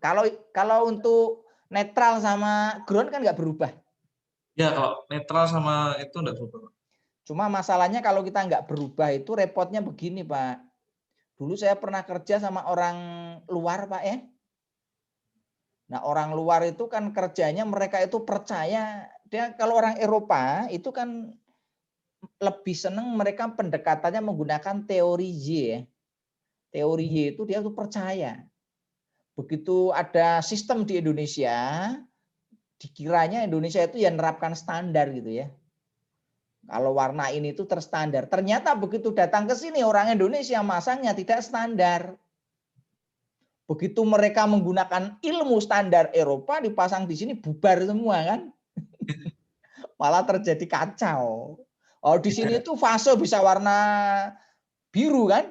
Kalau untuk netral sama ground kan nggak berubah. Ya, kalau netral sama itu nggak berubah. Cuma masalahnya kalau kita nggak berubah itu repotnya begini, Pak. Dulu saya pernah kerja sama orang luar, Pak ya. Nah, orang luar itu kan kerjanya mereka itu percaya, dia kalau orang Eropa itu kan lebih senang mereka pendekatannya menggunakan teori Y ya. Teori Y itu dia tuh percaya. Begitu ada sistem di Indonesia, dikiranya Indonesia itu yang menerapkan standar gitu ya. Kalau warna ini tuh terstandar. Ternyata begitu datang ke sini orang Indonesia masangnya tidak standar. Begitu mereka menggunakan ilmu standar Eropa dipasang di sini bubar semua kan. Malah terjadi kacau. Oh di sini itu fase bisa warna biru kan.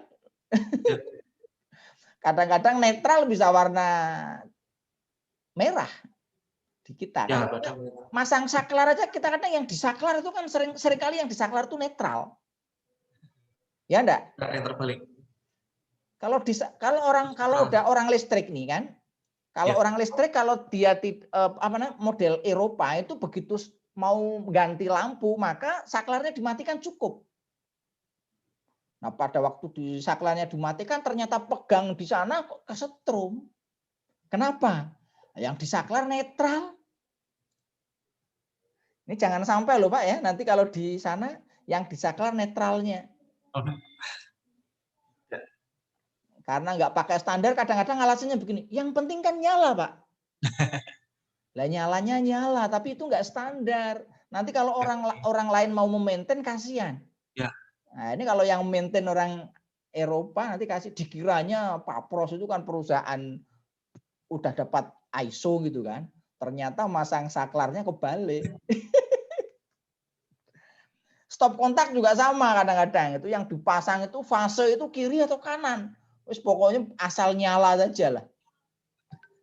Kadang-kadang netral bisa warna merah di kita kan. Masang saklar aja kita kadang yang disaklar itu kan sering kali yang disaklar itu netral. Ya enggak? Yang terbalik. Kalau udah orang listrik nih kan, kalau orang listrik kalau dia model Eropa itu begitu mau ganti lampu maka saklarnya dimatikan cukup. Nah pada waktu di saklarnya dimatikan ternyata pegang di sana kok kesetrum. Kenapa? Yang disaklar netral. Ini jangan sampai loh Pak ya, nanti kalau di sana yang disaklar netralnya. Karena nggak pakai standar, kadang-kadang alasannya begini, yang penting kan nyala Pak. Lah nyalanya nyala, tapi itu nggak standar. Nanti kalau orang lain mau memaintain kasihan. Ya. Nah ini kalau yang maintain orang Eropa nanti kasih dikiranya Pak Pros itu kan perusahaan udah dapat ISO gitu kan. Ternyata masang saklarnya kebalik. Stop kontak juga sama kadang-kadang. Itu yang dipasang itu fase itu kiri atau kanan. Wis pokoknya asal nyala saja lah.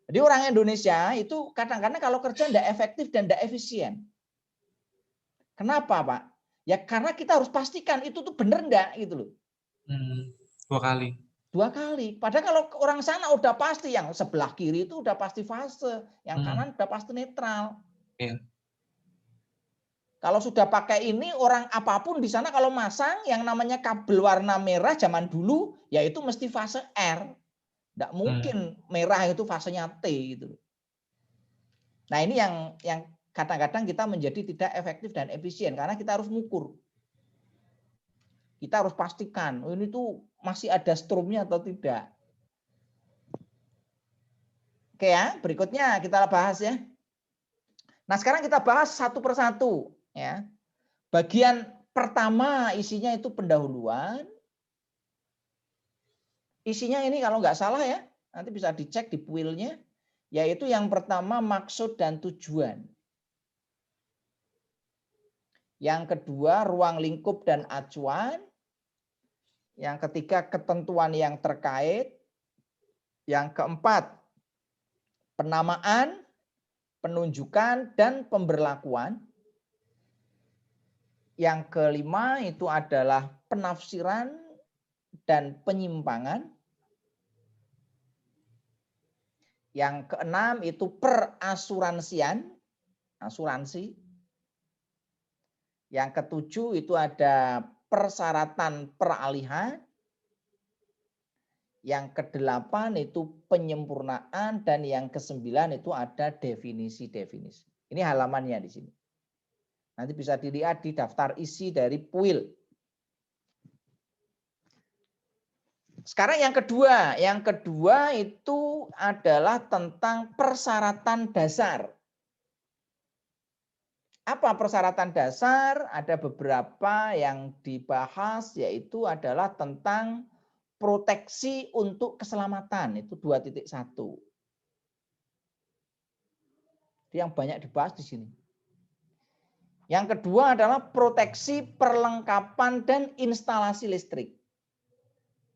Jadi orang Indonesia itu kadang-kadang kalau kerja tidak efektif dan tidak efisien. Kenapa Pak? Ya karena kita harus pastikan itu tuh benar enggak gitu loh. 2 kali. 2 kali. Padahal kalau orang sana udah pasti yang sebelah kiri itu udah pasti fase, yang kanan udah pasti netral. Iya. Kalau sudah pakai ini orang apapun di sana kalau masang yang namanya kabel warna merah zaman dulu yaitu mesti fase R. Tidak mungkin merah itu fasenya T gitu. Nah, ini yang kadang-kadang kita menjadi tidak efektif dan efisien karena kita harus mengukur. Kita harus pastikan ini tuh masih ada strumnya atau tidak. Oke ya, berikutnya kita bahas ya. Nah, sekarang kita bahas satu persatu ya. Bagian pertama isinya itu pendahuluan. Isinya ini kalau nggak salah ya, nanti bisa dicek di puilnya, yaitu yang pertama maksud dan tujuan. Yang kedua ruang lingkup dan acuan. Yang ketiga ketentuan yang terkait. Yang keempat penamaan, penunjukan, dan pemberlakuan. Yang kelima itu adalah penafsiran dan penyimpangan. Yang keenam itu perasuransian, asuransi. Yang ketujuh itu ada persyaratan peralihan. Yang kedelapan itu penyempurnaan dan yang kesembilan itu ada definisi-definisi. Ini halamannya di sini. Nanti bisa dilihat di daftar isi dari puil. Sekarang yang kedua. Yang kedua itu adalah tentang persyaratan dasar. Apa persyaratan dasar? Ada beberapa yang dibahas yaitu adalah tentang proteksi untuk keselamatan. Itu 2.1. Itu yang banyak dibahas di sini. Yang kedua adalah proteksi perlengkapan dan instalasi listrik.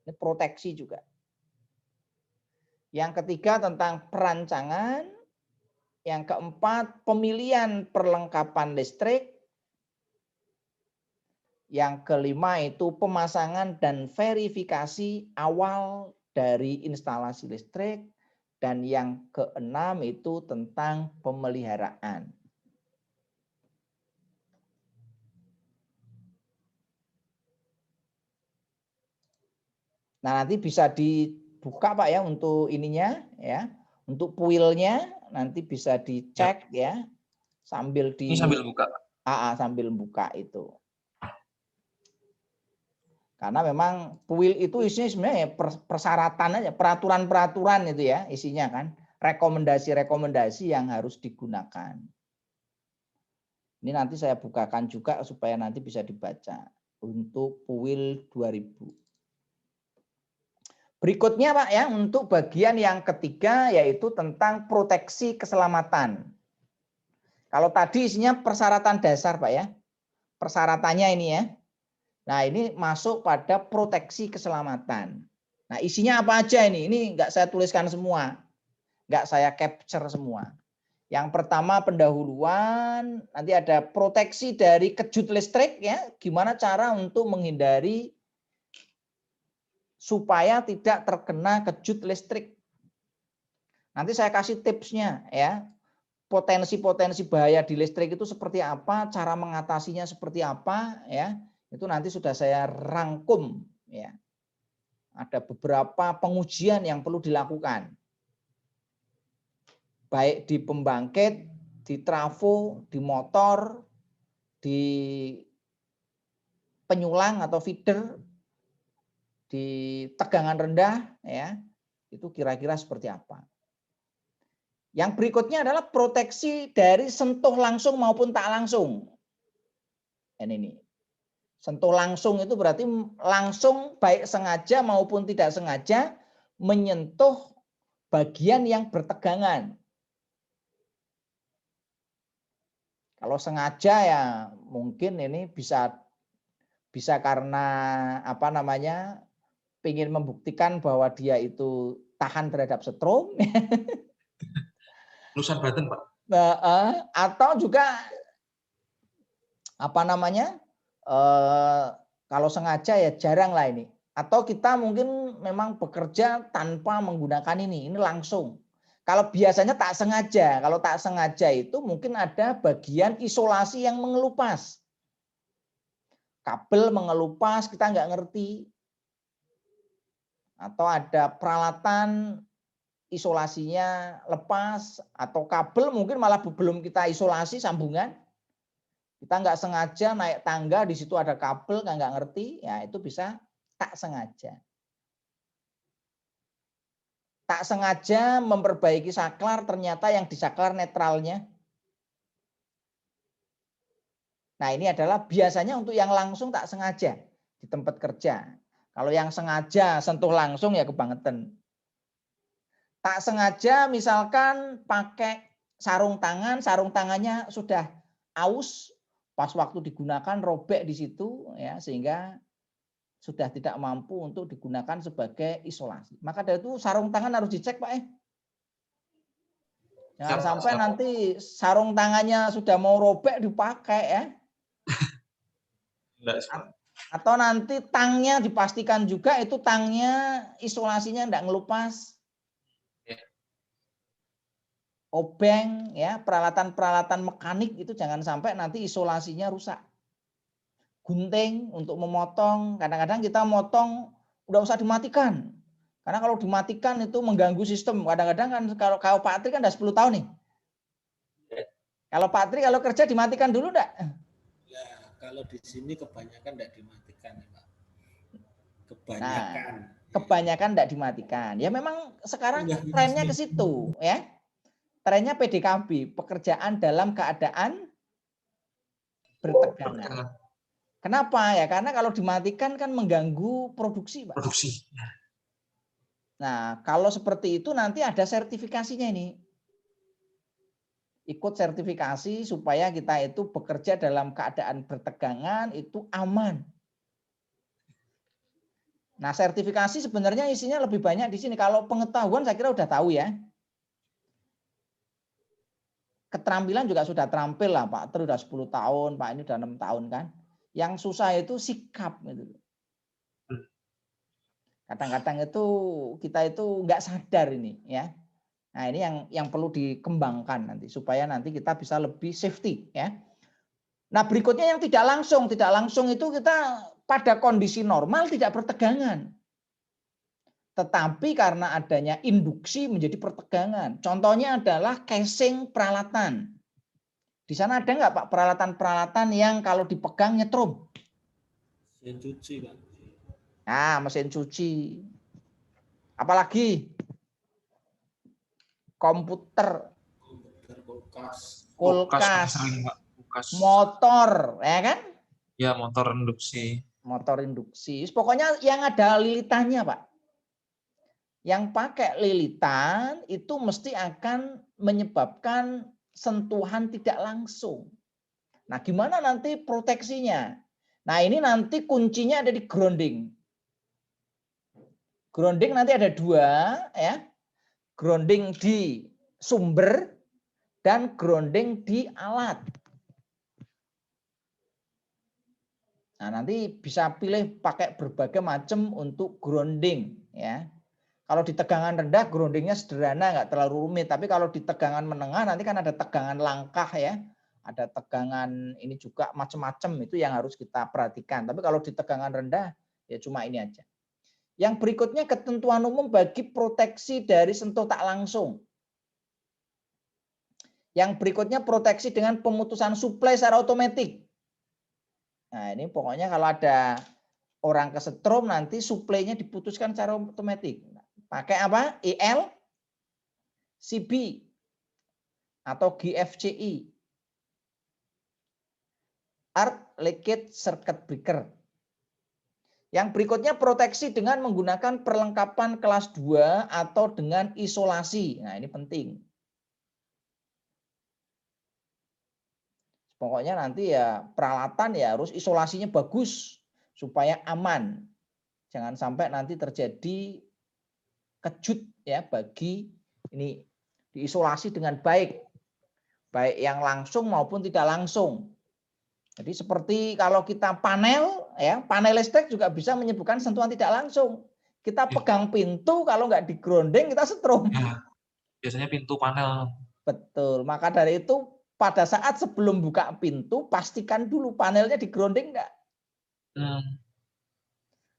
Ini proteksi juga. Yang ketiga tentang perancangan. Yang keempat pemilihan perlengkapan listrik. Yang kelima itu pemasangan dan verifikasi awal dari instalasi listrik. Dan yang keenam itu tentang pemeliharaan. Nah, nanti bisa dibuka Pak ya untuk ininya ya. Untuk puilnya nanti bisa dicek ya sambil Ini sambil buka. sambil buka itu. Karena memang puil itu isinya sebenarnya persyaratan aja, peraturan-peraturan itu ya isinya kan. Rekomendasi-rekomendasi yang harus digunakan. Ini nanti saya bukakan juga supaya nanti bisa dibaca untuk puil 2000. Berikutnya Pak ya, untuk bagian yang ketiga yaitu tentang proteksi keselamatan. Kalau tadi isinya persyaratan dasar Pak ya. Persyaratannya ini ya. Nah, ini masuk pada proteksi keselamatan. Nah, isinya apa aja ini? Ini enggak saya tuliskan semua. Enggak saya capture semua. Yang pertama pendahuluan, nanti ada proteksi dari kejut listrik ya. Gimana cara untuk menghindari supaya tidak terkena kejut listrik. Nanti saya kasih tipsnya ya. Potensi-potensi bahaya di listrik itu seperti apa, cara mengatasinya seperti apa ya. Itu nanti sudah saya rangkum ya. Ada beberapa pengujian yang perlu dilakukan. Baik di pembangkit, di trafo, di motor, di penyulang atau feeder, di tegangan rendah ya. Itu kira-kira seperti apa. Yang berikutnya adalah proteksi dari sentuh langsung maupun tak langsung. Ini. Sentuh langsung itu berarti langsung baik sengaja maupun tidak sengaja menyentuh bagian yang bertegangan. Kalau sengaja ya mungkin ini bisa karena apa namanya ingin membuktikan bahwa dia itu tahan terhadap setrum. Lulusan Banten, Pak. Atau juga apa namanya kalau sengaja ya jarang lah ini. Atau kita mungkin memang bekerja tanpa menggunakan ini langsung. Kalau biasanya tak sengaja, kalau tak sengaja itu mungkin ada bagian isolasi yang mengelupas. Kabel mengelupas, kita nggak ngerti. Atau ada peralatan isolasinya lepas, atau kabel mungkin malah belum kita isolasi sambungan. Kita nggak sengaja naik tangga, di situ ada kabel, nggak ngerti, ya itu bisa tak sengaja. Tak sengaja memperbaiki saklar, ternyata yang disaklar netralnya. Nah ini adalah biasanya untuk yang langsung tak sengaja di tempat kerja. Kalau yang sengaja sentuh langsung ya kebangetan. Tak sengaja misalkan pakai sarung tangan, sarung tangannya sudah aus, pas waktu digunakan robek di situ ya sehingga sudah tidak mampu untuk digunakan sebagai isolasi. Maka dari itu sarung tangan harus dicek Pak. Jangan sampai nanti sarung tangannya sudah mau robek dipakai ya. Atau nanti tangnya dipastikan juga itu tangnya isolasinya tidak ngelupas. Obeng ya, peralatan-peralatan mekanik itu jangan sampai nanti isolasinya rusak. Gunting untuk memotong, kadang-kadang kita motong udah usah dimatikan. Karena kalau dimatikan itu mengganggu sistem. Kadang-kadang kan kalau Pak Tri kan udah 10 tahun nih. Kalau Pak Tri kalau kerja dimatikan dulu enggak? Ya, kalau di sini kebanyakan enggak dimatikan ya, Pak. Kebanyakan. Nah, kebanyakan enggak dimatikan. Ya memang sekarang trennya ke situ ya. Trennya PDKB, pekerjaan dalam keadaan bertegangan. Kenapa ya? Karena kalau dimatikan kan mengganggu produksi, Pak. Produksi. Nah, kalau seperti itu nanti ada sertifikasinya ini. Ikut sertifikasi supaya kita itu bekerja dalam keadaan bertegangan itu aman. Nah, sertifikasi sebenarnya isinya lebih banyak di sini. Kalau pengetahuan saya kira udah tahu ya. Keterampilan juga sudah terampil lah Pak. Terus udah 10 tahun, Pak ini udah 6 tahun kan. Yang susah itu sikap gitu. Kadang-kadang itu kita itu nggak sadar ini ya. Nah ini yang perlu dikembangkan nanti supaya nanti kita bisa lebih safety ya. Nah berikutnya yang tidak langsung itu kita pada kondisi normal tidak bertegangan. Tetapi karena adanya induksi menjadi pertegangan. Contohnya adalah casing peralatan. Di sana ada nggak Pak peralatan-peralatan yang kalau dipegang nyetrum? Mesin cuci, Pak. Nah, mesin cuci. Apalagi komputer, Komputer, kulkas. kulkas, sering, Pak. Kulkas. motor, ya kan? Ya, motor induksi. Motor induksi. Pokoknya yang ada lilitannya, Pak. Yang pakai lilitan itu mesti akan menyebabkan sentuhan tidak langsung. Nah, gimana nanti proteksinya? Nah, ini nanti kuncinya ada di grounding. Grounding nanti ada dua, ya. Grounding di sumber dan grounding di alat. Nah, nanti bisa pilih pakai berbagai macam untuk grounding, ya. Kalau di tegangan rendah groundingnya sederhana, nggak terlalu rumit. Tapi kalau di tegangan menengah nanti kan ada tegangan langkah, ya. Ada tegangan ini juga macam-macam, itu yang harus kita perhatikan. Tapi kalau di tegangan rendah ya cuma ini aja. Yang berikutnya ketentuan umum bagi proteksi dari sentuh tak langsung. Yang berikutnya proteksi dengan pemutusan suplai secara otomatis. Nah, ini pokoknya kalau ada orang kesetrum nanti suplainya diputuskan secara otomatis. Pakai apa? EL, CB, atau GFCI. Arc Liquid Circuit Breaker. Yang berikutnya proteksi dengan menggunakan perlengkapan kelas 2 atau dengan isolasi. Nah, ini penting. Pokoknya nanti ya peralatan ya harus isolasinya bagus supaya aman. Jangan sampai nanti terjadi kejut ya bagi ini diisolasi dengan baik. Baik yang langsung maupun tidak langsung. Jadi seperti kalau kita panel ya, panel listrik juga bisa menyebabkan sentuhan tidak langsung. Kita pegang pintu kalau nggak di grounding kita setrum. Ya, biasanya pintu panel. Betul. Maka dari itu pada saat sebelum buka pintu pastikan dulu panelnya di grounding nggak.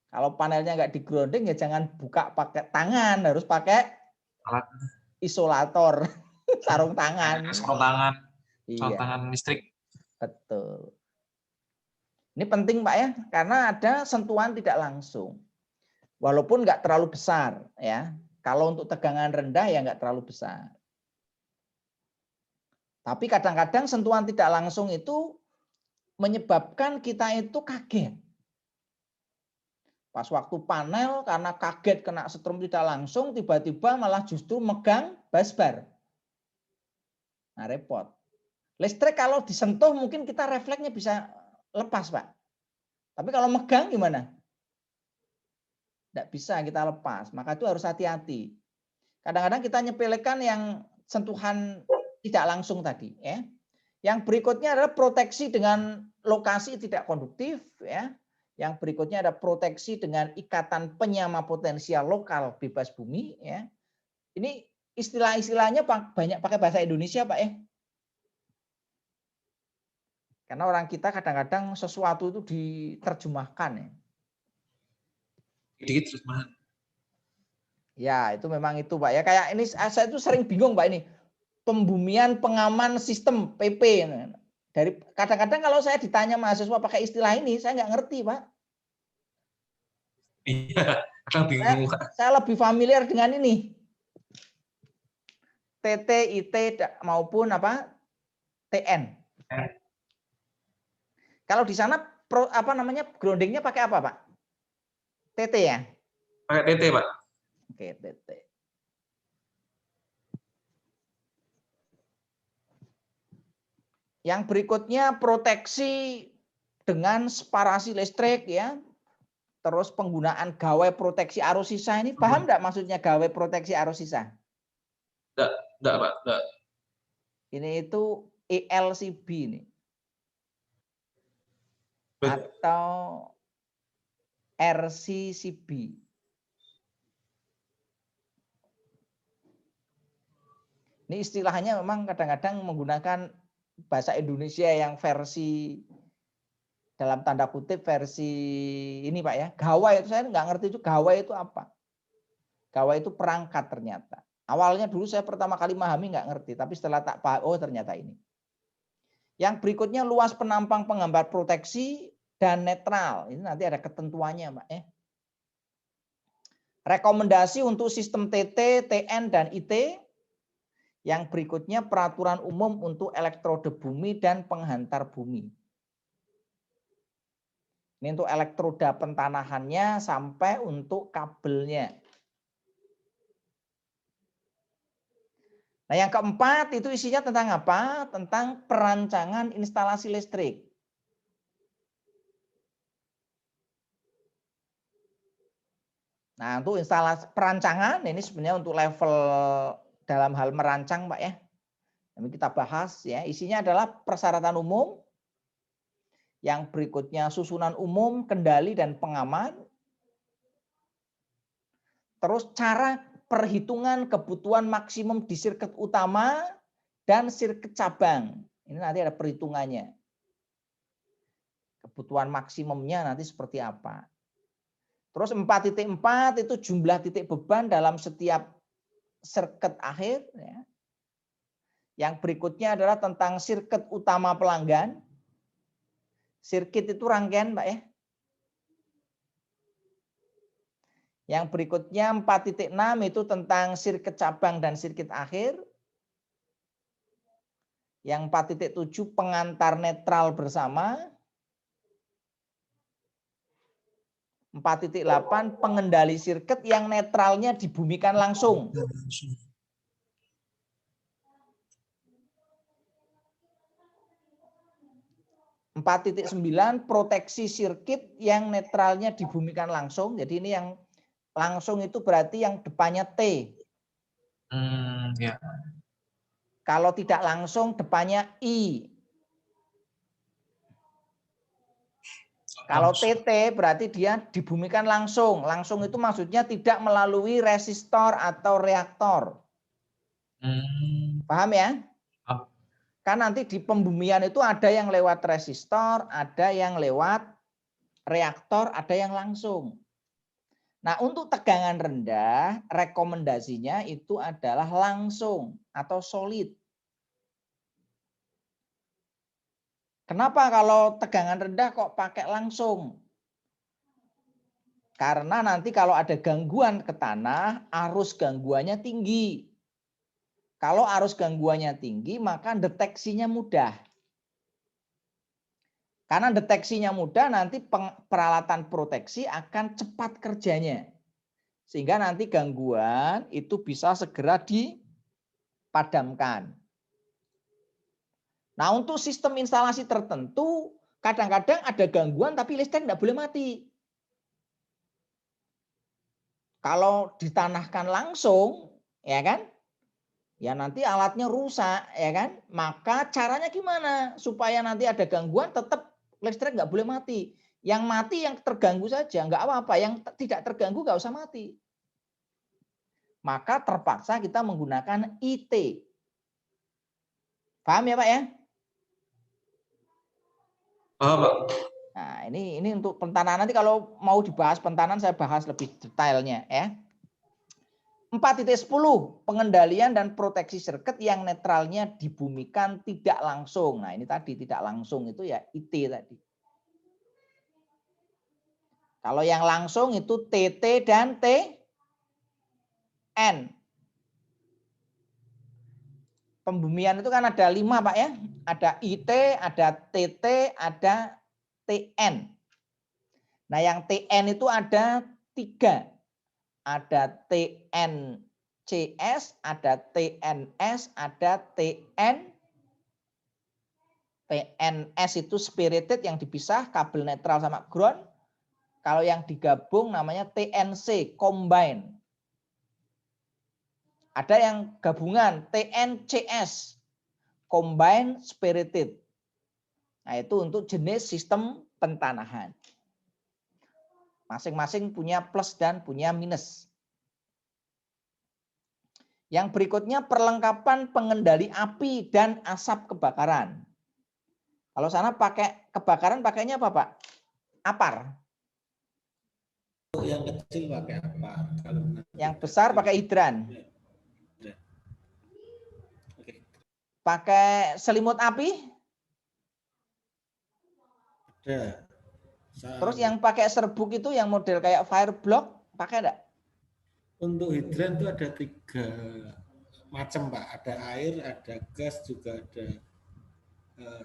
Kalau panelnya nggak di grounding ya jangan buka pakai tangan, harus pakai Alat isolator, sarung tangan. sarung tangan. Sarung Iya, tangan listrik. betul. Ini penting Pak ya, karena ada sentuhan tidak langsung. Walaupun nggak terlalu besar ya. Kalau untuk tegangan rendah ya nggak terlalu besar. Tapi kadang-kadang sentuhan tidak langsung itu menyebabkan kita itu kaget. Pas waktu panel karena kaget kena setrum tidak langsung, tiba-tiba malah justru megang busbar. Nah repot. Listrik kalau disentuh mungkin kita refleksnya bisa lepas Pak. Tapi kalau megang gimana? Tidak bisa kita lepas. Maka itu harus hati-hati. Kadang-kadang kita nyepelekan yang sentuhan tidak langsung tadi. Ya. Yang berikutnya adalah proteksi dengan lokasi tidak konduktif. Ya. Yang berikutnya ada proteksi dengan ikatan penyama potensial lokal bebas bumi. Ya. Ini istilah-istilahnya banyak pakai bahasa Indonesia Pak ya. Karena orang kita kadang-kadang sesuatu itu diterjemahkan ya. Dikit terus mana? Ya itu memang itu Pak ya. Kayak ini saya itu sering bingung Pak ini. Pembumian pengaman sistem PP. Dari kadang-kadang kalau saya ditanya mahasiswa pakai istilah ini, saya nggak ngerti Pak. Iya, kadang bingung. Saya lebih familiar dengan ini. TT, IT maupun apa? TN. Kalau di sana apa namanya groundingnya pakai apa Pak? TT ya? Pakai TT Pak. Oke, TT. Yang berikutnya proteksi dengan separasi listrik ya. Terus penggunaan gawai proteksi arus sisa ini paham enggak maksudnya gawai proteksi arus sisa? Enggak Pak, enggak. Ini itu ELCB ini. Atau RCCB. Ini istilahnya memang kadang-kadang menggunakan bahasa Indonesia yang versi dalam tanda kutip versi ini Pak ya. Gawai itu saya nggak ngerti itu gawai itu apa. Gawai itu perangkat ternyata. Awalnya dulu saya pertama kali memahami nggak ngerti, tapi setelah tak paham, oh ternyata ini. Yang berikutnya luas penampang penggambar proteksi dan netral. Ini nanti ada ketentuannya, Mbak. Rekomendasi untuk sistem TT, TN, dan IT. Yang berikutnya peraturan umum untuk elektrode bumi dan penghantar bumi. Ini untuk elektroda pentanahannya sampai untuk kabelnya. Nah, yang keempat itu isinya tentang apa? Tentang perancangan instalasi listrik. Nah, untuk instalasi perancangan ini sebenarnya untuk level dalam hal merancang, Pak ya. Ini kita bahas ya. Isinya adalah persyaratan umum. Yang berikutnya susunan umum, kendali dan pengaman. Terus cara perhitungan kebutuhan maksimum di sirkuit utama dan sirkuit cabang. Ini nanti ada perhitungannya. Kebutuhan maksimumnya nanti seperti apa. Terus 4.4 itu jumlah titik beban dalam setiap sirkuit akhir. Ya. Yang berikutnya adalah tentang sirkuit utama pelanggan. Sirkuit itu rangkaian, Mbak ya. Yang berikutnya 4.6 itu tentang sirkuit cabang dan sirkuit akhir. Yang 4.7 pengantar netral bersama. 4.8 pengendali sirkuit yang netralnya dibumikan langsung. 4.9 proteksi sirkuit yang netralnya dibumikan langsung. Jadi ini yang langsung itu berarti yang depannya T. Ya. Kalau tidak langsung depannya I. Kalau TT berarti dia dibumikan langsung. Langsung itu maksudnya tidak melalui resistor atau reaktor. Paham ya? Kan nanti di pembumian itu ada yang lewat resistor, ada yang lewat reaktor, ada yang langsung. Nah, untuk tegangan rendah, rekomendasinya itu adalah langsung atau solid. Kenapa kalau tegangan rendah kok pakai langsung? Karena nanti kalau ada gangguan ke tanah, arus gangguannya tinggi. Kalau arus gangguannya tinggi, maka deteksinya mudah. Karena deteksinya mudah, nanti peralatan proteksi akan cepat kerjanya. Sehingga nanti gangguan itu bisa segera dipadamkan. Nah, untuk sistem instalasi tertentu, kadang-kadang ada gangguan tapi listrik tidak boleh mati. Kalau ditanahkan langsung, ya kan? Ya nanti alatnya rusak, ya kan? Maka caranya gimana? Supaya nanti ada gangguan tetap listrik nggak boleh mati. Yang mati yang terganggu saja, nggak apa-apa. Yang tidak terganggu nggak usah mati. Maka terpaksa kita menggunakan IT. Paham ya Pak ya? Pak. Nah ini untuk pentanan. Nanti kalau mau dibahas pentanan saya bahas lebih detailnya ya. 4.10 pengendalian dan proteksi sirkuit yang netralnya dibumikan tidak langsung. Nah ini tadi tidak langsung itu ya IT tadi. Kalau yang langsung itu TT dan TN. Pembumian itu kan ada 5 Pak ya. Ada IT, ada TT, ada TN. Nah yang TN itu ada 3. Ada TNCS, ada TNS, ada TN. TNS itu spirited yang dipisah, kabel netral sama ground. Kalau yang digabung namanya TNC, combine. Ada yang gabungan TNCS, combine spirited. Nah itu untuk jenis sistem pentanahan. Masing-masing punya plus dan punya minus. Yang berikutnya perlengkapan pengendali api dan asap kebakaran. Kalau sana pakai kebakaran pakainya apa Pak? Apar. yang kecil pakai apa? Kalau Yang besar pakai hidran. Oke. Pakai selimut api. Ada. Terus yang pakai serbuk itu yang model kayak Fireblock, pakai enggak? Untuk hidran itu ada 3 macam, Pak. Ada air, ada gas, juga ada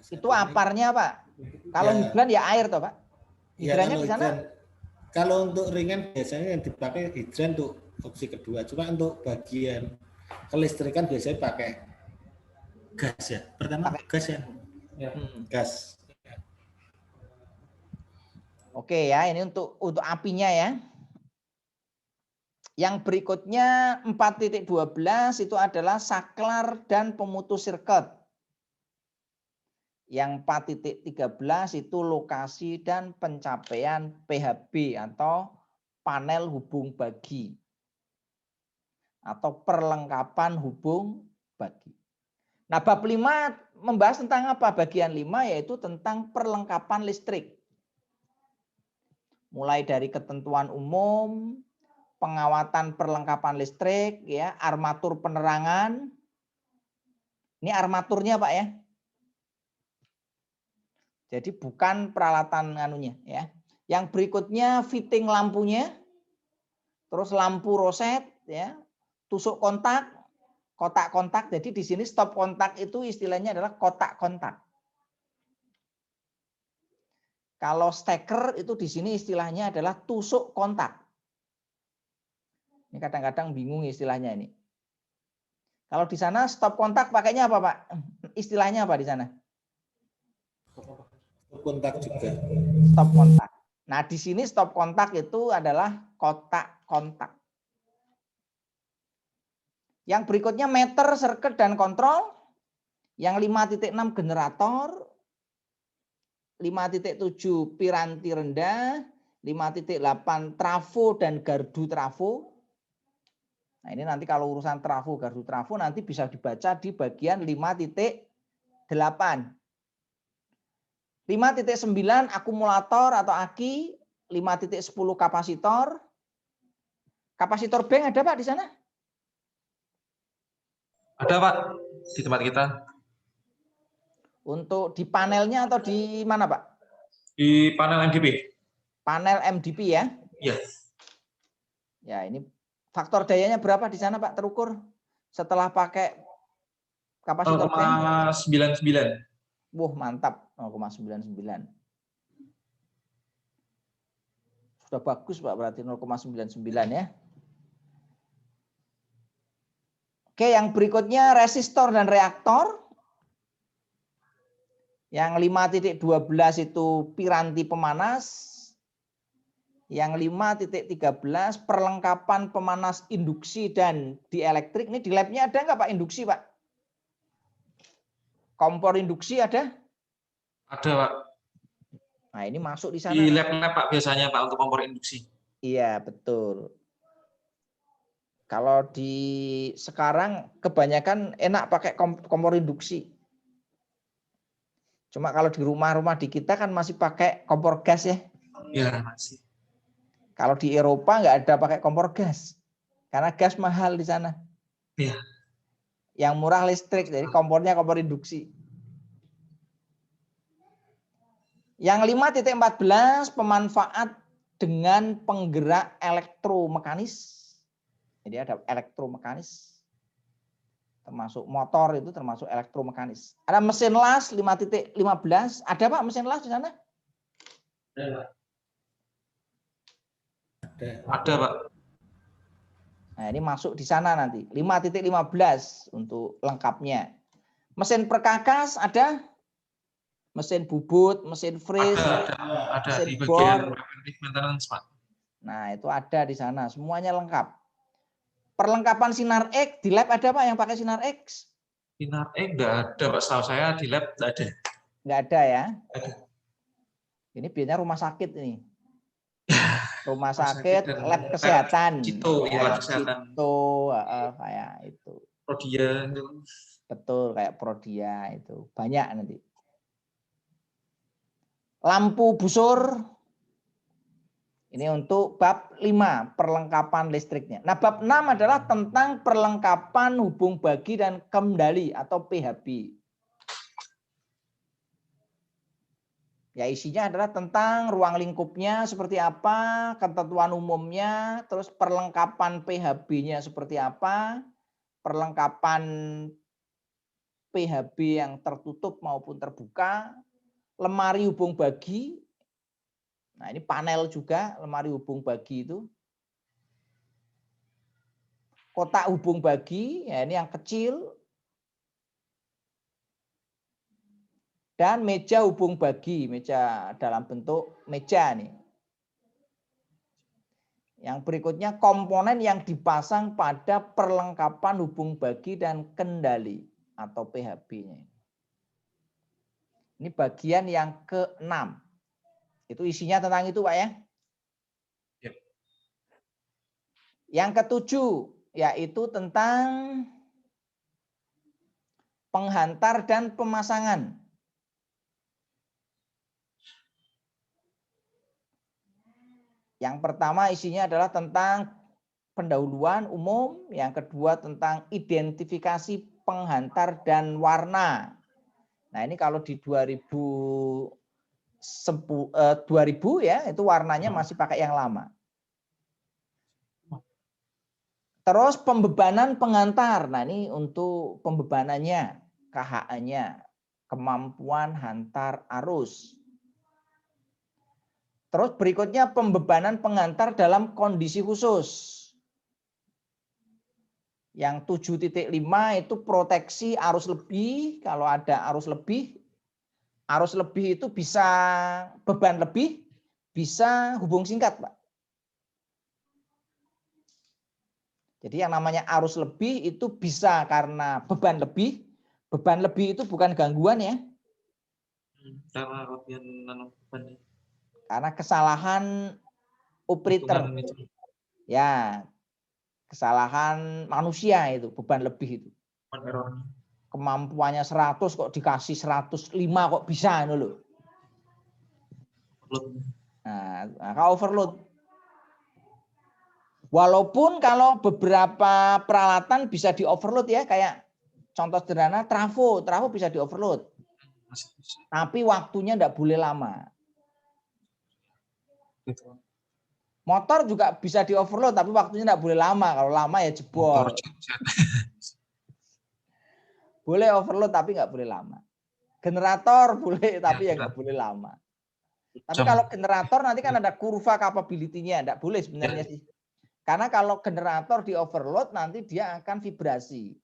Itu aparnya, Pak. Kalau ya, hidran ya air toh, Pak. ya Hidrannya kalau di sana? hidran, kalau untuk ringan biasanya yang dipakai hidran untuk opsi kedua. Cuma untuk bagian kelistrikan biasanya pakai gas ya. Pertama Pakai. gas ya. Gas. Oke ya, ini untuk apinya ya. Yang berikutnya 4.12 itu adalah saklar dan pemutus sirkuit. Yang 4.13 itu lokasi dan pencapaian PHB atau panel hubung bagi. Atau perlengkapan hubung bagi. Nah, bab 5 membahas tentang apa? Bagian 5 yaitu tentang perlengkapan listrik. Mulai dari ketentuan umum, pengawatan perlengkapan listrik, ya, armatur penerangan. Ini armaturnya, Pak ya. Jadi bukan peralatan anunya, ya. Yang berikutnya fitting lampunya, terus lampu roset, ya, tusuk kontak, kotak kontak. Jadi di sini stop kontak itu istilahnya adalah kotak kontak. Kalau steker itu di sini istilahnya adalah tusuk kontak. Ini kadang-kadang bingung istilahnya ini. Kalau di sana stop kontak pakainya apa, Pak? Istilahnya apa di sana? Stop kontak juga. Stop kontak. Nah, di sini stop kontak itu adalah kotak kontak. Yang berikutnya meter, circuit, dan kontrol. Yang 5.6 generator. 5.7 piranti rendah. 5.8 trafo dan gardu trafo. Nah, ini nanti kalau urusan trafo, gardu trafo nanti bisa dibaca di bagian 5.8. 5.9 akumulator atau aki, 5.10 kapasitor. Kapasitor bank ada, Pak, di sana? Ada, Pak, di tempat kita. Untuk di panelnya atau di mana, Pak? Di panel MDP. Panel MDP ya? Iya. Ya, ini faktor dayanya berapa di sana, Pak, terukur? Setelah pakai kapasitor bank? 0,99. Wah, mantap, 0,99. Sudah bagus, Pak, berarti 0,99 ya. Oke, yang berikutnya resistor dan reaktor. Yang 5.12 itu piranti pemanas. Yang 5.13 perlengkapan pemanas induksi dan dielektrik. Ini di labnya ada nggak, Pak, induksi, Pak? Kompor induksi ada? Ada, Pak. Nah, ini masuk di sana. Di lab-lab, Pak, biasanya, Pak, untuk kompor induksi. Iya, betul. Kalau di sekarang kebanyakan enak pakai kompor induksi. Cuma kalau di rumah-rumah di kita kan masih pakai kompor gas ya. Iya, masih. Kalau di Eropa nggak ada pakai kompor gas. Karena gas mahal di sana. Iya. Yang murah listrik, jadi kompornya kompor induksi. Yang 5.14 pemanfaat dengan penggerak elektromekanis. Jadi ada elektromekanis. Termasuk motor itu termasuk elektromekanis. Ada mesin las 5.15. Ada, Pak, mesin las di sana? Ada, Pak. Nah, ini masuk di sana nanti. 5.15 untuk lengkapnya. Mesin perkakas ada? Mesin bubut, mesin freeze, ada mesin di bagian bor. preventive maintenance, Pak. Nah, itu ada di sana. Semuanya lengkap. Perlengkapan sinar X di lab ada, Pak, yang pakai sinar X? Sinar enggak ada, Pak. Setahu saya di lab enggak ada. Enggak ada ya? Ada. Ini biasanya rumah sakit ini. Rumah sakit sakit, dan lab kesehatan. Cito, ya, lab kesehatan. Cito, kayak itu. Prodia. Betul, kayak Prodia itu. Banyak nanti. Lampu busur. Ini untuk bab 5, perlengkapan listriknya. Nah, bab 6 adalah tentang perlengkapan hubung bagi dan kendali atau PHB. Ya, isinya adalah tentang ruang lingkupnya seperti apa, ketentuan umumnya, terus perlengkapan PHB-nya seperti apa, perlengkapan PHB yang tertutup maupun terbuka, lemari hubung bagi. Nah, ini panel juga, lemari hubung bagi itu. Kotak hubung bagi, ya ini yang kecil. Dan meja hubung bagi, meja dalam bentuk meja nih. Yang berikutnya komponen yang dipasang pada perlengkapan hubung bagi dan kendali atau PHB-nya. Ini bagian yang ke-6. Itu isinya tentang itu, Pak ya. Yep. Yang ke-7 yaitu tentang penghantar dan pemasangan. Yang pertama isinya adalah tentang pendahuluan umum, yang kedua tentang identifikasi penghantar dan warna. Nah, ini kalau di 2000 ya, itu warnanya masih pakai yang lama. Terus pembebanan pengantar. Nah, ini untuk pembebanannya, KHA-nya, kemampuan hantar arus. Terus berikutnya pembebanan pengantar dalam kondisi khusus. Yang 7.5 itu proteksi arus lebih. Kalau ada arus lebih itu bisa beban lebih, bisa hubung singkat, Pak. Jadi yang namanya arus lebih itu bisa karena beban lebih. Beban lebih itu bukan gangguan ya. Karena kesalahan operator. Ya, kesalahan manusia itu, beban lebih itu. Kemampuannya 100 kok dikasih 105 kok bisa loh. Nah, kalau overload. Walaupun kalau beberapa peralatan bisa di overload ya, kayak contoh sederhana trafo bisa di overload. Tapi waktunya enggak boleh lama. Motor juga bisa di overload tapi waktunya enggak boleh lama. Kalau lama ya jebol. Boleh overload tapi enggak boleh lama. Generator boleh tapi ya enggak boleh lama. Tapi kalau generator nanti kan ada kurva capability-nya, enggak boleh sebenarnya sih. Karena kalau generator di overload nanti dia akan vibrasi.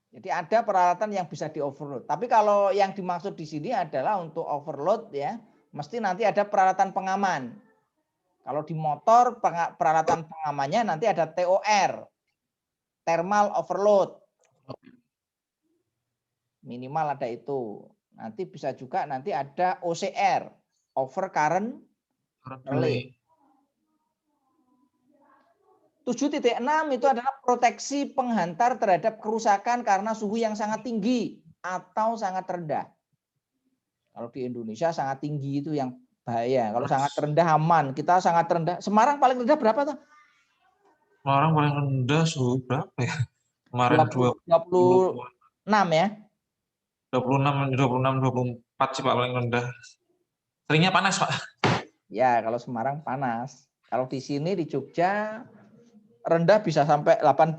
Jadi ada peralatan yang bisa di overload. Tapi kalau yang dimaksud di sini adalah untuk overload ya, mesti nanti ada peralatan pengaman. Kalau di motor peralatan pengamannya nanti ada TOR, thermal overload. Minimal ada itu. Nanti bisa juga nanti ada OCR, over current relay. 7.6 itu adalah proteksi penghantar terhadap kerusakan karena suhu yang sangat tinggi atau sangat rendah. Kalau di Indonesia sangat tinggi itu yang bahaya. Kalau sangat rendah aman. Kita sangat rendah. Semarang paling rendah berapa tuh? Semarang paling rendah suhu berapa ya? Kemarin 26 ya? 24 sih Pak paling rendah. Seringnya panas Pak. Ya kalau Semarang panas. Kalau di sini di Jogja rendah bisa sampai 18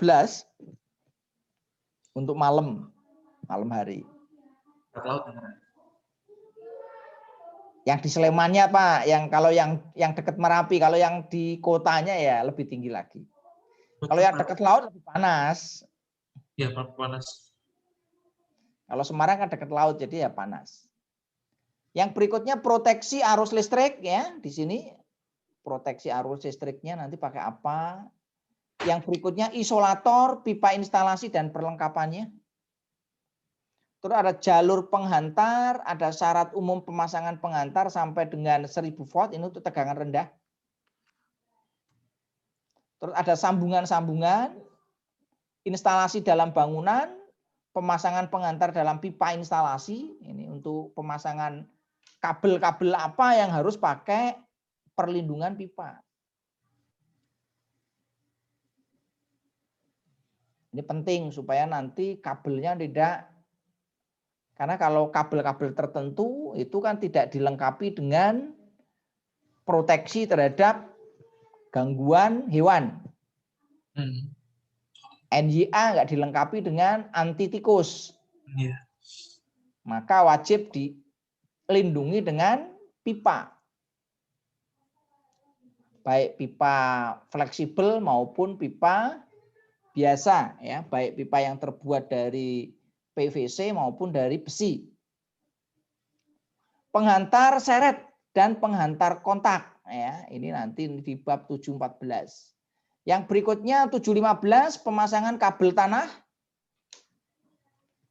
untuk malam hari. Yang di Slemannya Pak, yang kalau yang dekat Merapi, kalau yang di kotanya ya lebih tinggi lagi. Kalau yang dekat laut lebih panas. Ya panas. Kalau Semarang kan dekat laut jadi ya panas. Yang berikutnya proteksi arus listrik ya di sini. Proteksi arus listriknya nanti pakai apa? Yang berikutnya isolator, pipa instalasi dan perlengkapannya. Terus ada jalur penghantar, ada syarat umum pemasangan penghantar sampai dengan 1000 volt ini untuk tegangan rendah. Terus ada sambungan-sambungan, instalasi dalam bangunan, pemasangan penghantar dalam pipa instalasi, ini untuk pemasangan kabel-kabel apa yang harus pakai perlindungan pipa. Ini penting supaya nanti kabelnya tidak, karena kalau kabel-kabel tertentu itu kan tidak dilengkapi dengan proteksi terhadap gangguan hewan. NYA nggak dilengkapi dengan anti tikus. Iya. Maka wajib dilindungi dengan pipa. Baik pipa fleksibel maupun pipa biasa, ya, baik pipa yang terbuat dari PVC maupun dari besi. Penghantar seret dan penghantar kontak, ya, ini nanti di bab 714. Yang berikutnya 715 pemasangan kabel tanah.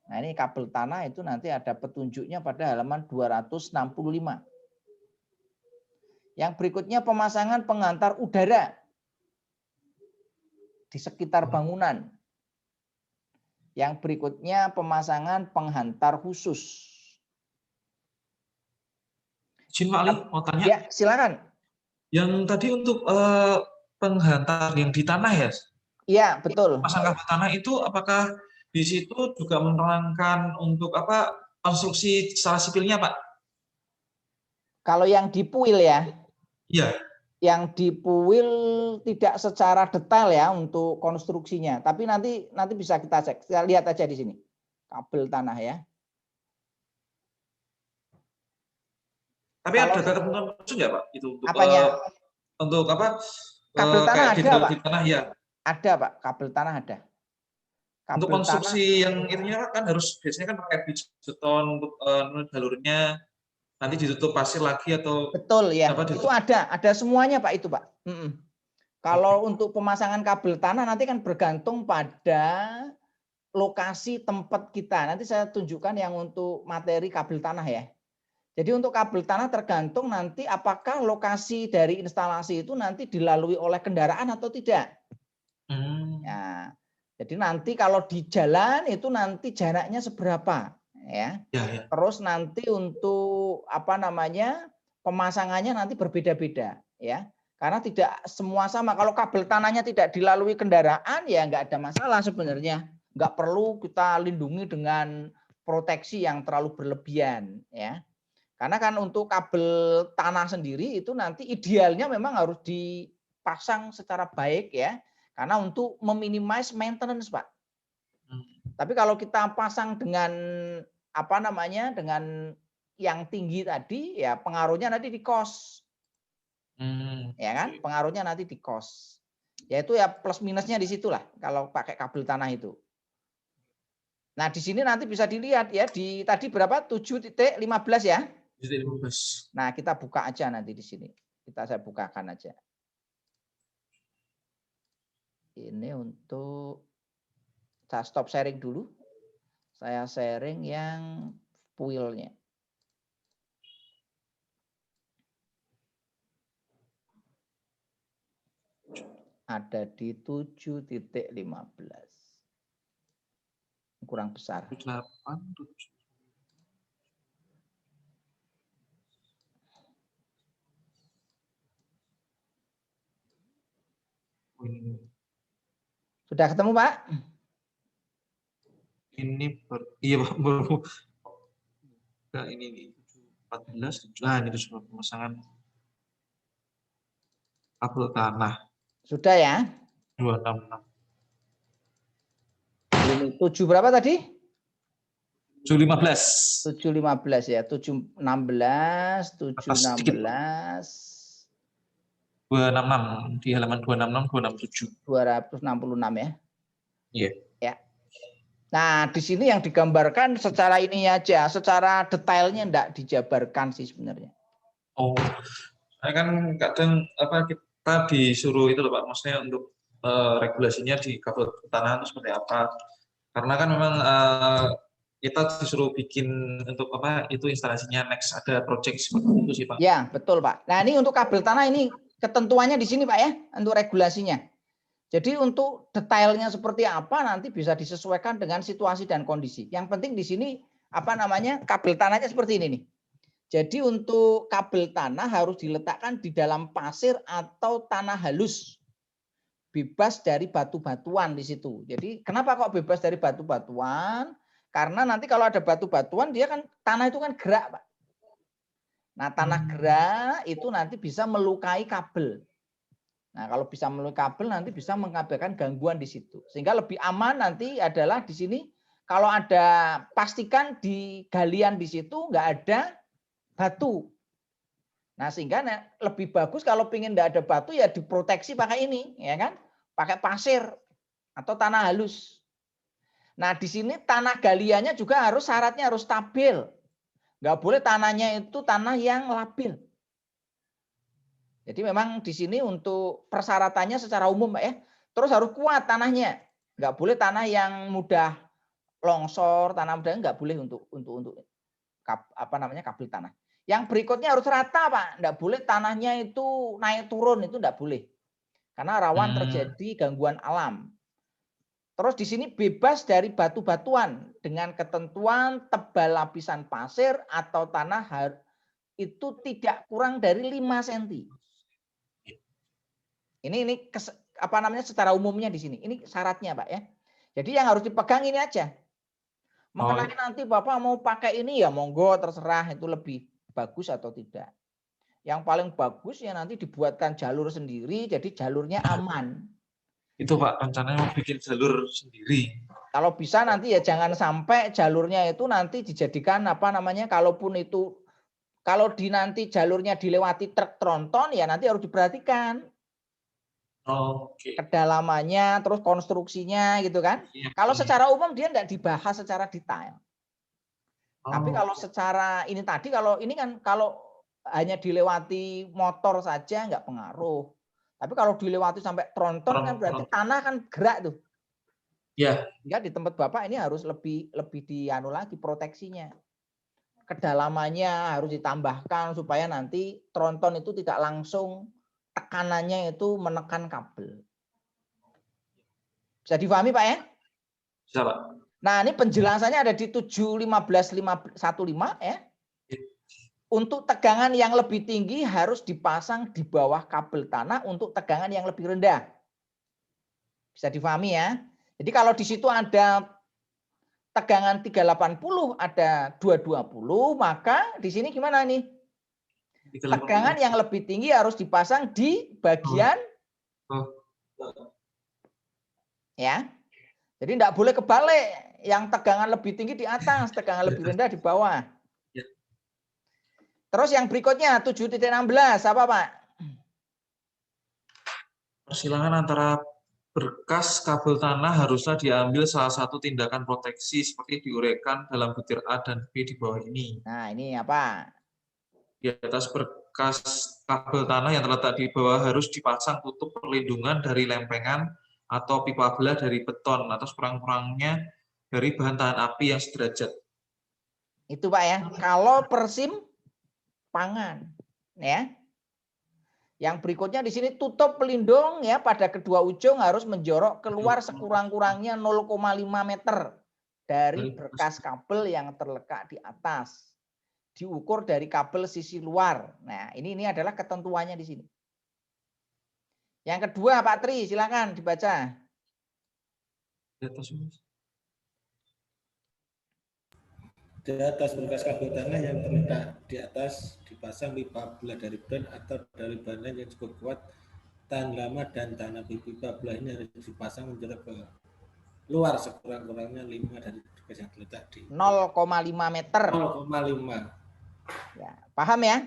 Nah, ini kabel tanah itu nanti ada petunjuknya pada halaman 265. Yang berikutnya pemasangan penghantar udara di sekitar bangunan. Yang berikutnya pemasangan penghantar khusus. Izin Pak Ali, mau tanya. Ya, silakan. Yang tadi untuk penghantar yang di tanah ya? Iya, betul. Pasang kabel tanah itu apakah di situ juga menerangkan untuk apa konstruksi secara sipilnya, Pak? Kalau yang di puil ya. Iya. Yang di puil tidak secara detail ya untuk konstruksinya, tapi nanti bisa kita cek. Kita lihat aja di sini. Kabel tanah ya. Tapi ada ketentuan khusus nggak, Pak? Itu untuk apanya? Untuk apa? Kabel tanah ada, Pak. Di tanah ya. Ada, Pak. Kabel tanah ada. Kabel untuk konstruksi tanah, yang ininya kan harus biasanya kan pakai beton untuk jalurnya nanti ditutup pasir lagi atau betul ya. Itu ada semuanya, Pak, itu, Pak. Kalau untuk pemasangan kabel tanah nanti kan bergantung pada lokasi tempat kita. Nanti saya tunjukkan yang untuk materi kabel tanah ya. Jadi untuk kabel tanah tergantung nanti apakah lokasi dari instalasi itu nanti dilalui oleh kendaraan atau tidak. Ya, jadi nanti kalau di jalan itu nanti jaraknya seberapa, ya. Terus nanti untuk apa namanya pemasangannya nanti berbeda-beda, ya. Karena tidak semua sama. Kalau kabel tanahnya tidak dilalui kendaraan ya nggak ada masalah sebenarnya. Nggak perlu kita lindungi dengan proteksi yang terlalu berlebihan, ya. Karena kan untuk kabel tanah sendiri itu nanti idealnya memang harus dipasang secara baik ya. Karena untuk meminimais maintenance, Pak. Tapi kalau kita pasang dengan apa namanya dengan yang tinggi tadi ya pengaruhnya nanti di cost. Ya kan? Pengaruhnya nanti di cost. Yaitu ya plus minusnya di situlah kalau pakai kabel tanah itu. Nah, di sini nanti bisa dilihat ya di tadi berapa? 7.15 ya. Nah, kita buka aja nanti di sini. Saya bukakan aja. Ini untuk saya stop sharing dulu. Saya sharing yang puilnya. Ada di 7.15. Kurang besar. 8, 7. Sudah ketemu, Pak? Ini iya, Pak, baru. Nah, ini 14. Nah, ini sudah pemasangan kabel tanah. Sudah ya? 266. Ini 7 berapa tadi? 715. 715 ya. 716, 716. 266 di halaman 266, 267. 266 ya. Iya. Ya. Nah, di sini yang digambarkan secara ini aja, secara detailnya enggak dijabarkan sih sebenarnya. Oh, saya kan kadang apa kita disuruh itu loh, Pak, maksudnya untuk regulasinya di kabel tanah itu seperti apa? Karena kan memang kita disuruh bikin untuk apa itu instalasinya next ada project seperti itu sih, Pak. Ya, betul, Pak. Nah, ini untuk kabel tanah ini ketentuannya di sini, Pak ya, untuk regulasinya. Jadi untuk detailnya seperti apa nanti bisa disesuaikan dengan situasi dan kondisi. Yang penting di sini apa namanya kabel tanahnya seperti ini nih. Jadi untuk kabel tanah harus diletakkan di dalam pasir atau tanah halus. Bebas dari batu-batuan di situ. Jadi kenapa kok bebas dari batu-batuan? Karena nanti kalau ada batu-batuan dia kan tanah itu kan gerak, Pak. Nah, tanah gerak itu nanti bisa melukai kabel. Nah, kalau bisa melalui kabel nanti bisa mengakibatkan gangguan di situ. Sehingga lebih aman nanti adalah di sini kalau ada pastikan di galian di situ nggak ada batu. Nah, sehingga lebih bagus kalau pingin nggak ada batu ya diproteksi pakai ini, ya kan? Pakai pasir atau tanah halus. Nah, di sini tanah galiannya juga harus syaratnya harus stabil. Nggak boleh tanahnya itu tanah yang labil. Jadi memang di sini untuk persyaratannya secara umum, Pak ya. Terus harus kuat tanahnya. Nggak boleh tanah yang mudah longsor, tanah mudah nggak boleh untuk apa namanya kabel tanah. Yang berikutnya harus rata, Pak. Nggak boleh tanahnya itu naik turun, itu nggak boleh. Karena rawan terjadi gangguan alam. Terus di sini bebas dari batu-batuan dengan ketentuan tebal lapisan pasir atau tanah itu tidak kurang dari 5 cm. Ini apa namanya secara umumnya di sini. Ini syaratnya, Pak ya. Jadi yang harus dipegang ini aja. Mengenai nanti Bapak mau pakai ini ya monggo terserah itu lebih bagus atau tidak. Yang paling bagus ya nanti dibuatkan jalur sendiri jadi jalurnya aman. Itu Pak rencananya mau bikin jalur sendiri. Kalau bisa nanti ya jangan sampai jalurnya itu nanti dijadikan apa namanya kalaupun itu kalau nanti jalurnya dilewati truk tronton ya nanti harus diperhatikan. Kedalamannya, terus konstruksinya gitu kan. Kalau secara umum dia tidak dibahas secara detail. Tapi kalau secara ini tadi, kalau ini kan kalau hanya dilewati motor saja nggak pengaruh. Tapi kalau dilewati sampai tronton kan berarti tanah kan gerak tuh. Ya. Ya di tempat Bapak ini harus lebih dianu lagi proteksinya. Kedalamannya harus ditambahkan supaya nanti tronton itu tidak langsung tekanannya itu menekan kabel. Bisa difahami Pak ya? Bisa Pak. Nah ini penjelasannya ada di 7.15.15 ya. Untuk tegangan yang lebih tinggi harus dipasang di bawah kabel tanah untuk tegangan yang lebih rendah. Bisa difahami ya? Jadi kalau di situ ada tegangan 380, ada 220, maka di sini gimana nih? Tegangan yang lebih tinggi harus dipasang di bagian ya. Jadi tidak boleh kebalik, yang tegangan lebih tinggi di atas, tegangan lebih rendah di bawah. Terus yang berikutnya 7.16 apa Pak? Persilangan antara berkas kabel tanah haruslah diambil salah satu tindakan proteksi seperti diuraikan dalam butir A dan B di bawah ini. Nah ini apa? Di atas berkas kabel tanah yang terletak di bawah harus dipasang tutup perlindungan dari lempengan atau pipa belah dari beton atau sekurang-kurangnya dari bahan tahan api yang sederajat. Itu Pak ya. Kalau persimpangan ya. Yang berikutnya di sini tutup pelindung ya pada kedua ujung harus menjorok keluar sekurang-kurangnya 0,5 meter dari berkas kabel yang terletak di atas. Diukur dari kabel sisi luar. Nah, ini adalah ketentuannya di sini. Yang kedua, Pak Tri, silakan dibaca. Di atas berkas kabel tanah yang terletak di atas dipasang pipa belah dari ban atau dari bahan yang cukup kuat, tahan lama dan tanah. Pipa belah ini harus dipasang menjorok ke luar sekurang-kurangnya 5 dari berkas yang terletak di 0,5 meter. 0,5. Ya, paham ya?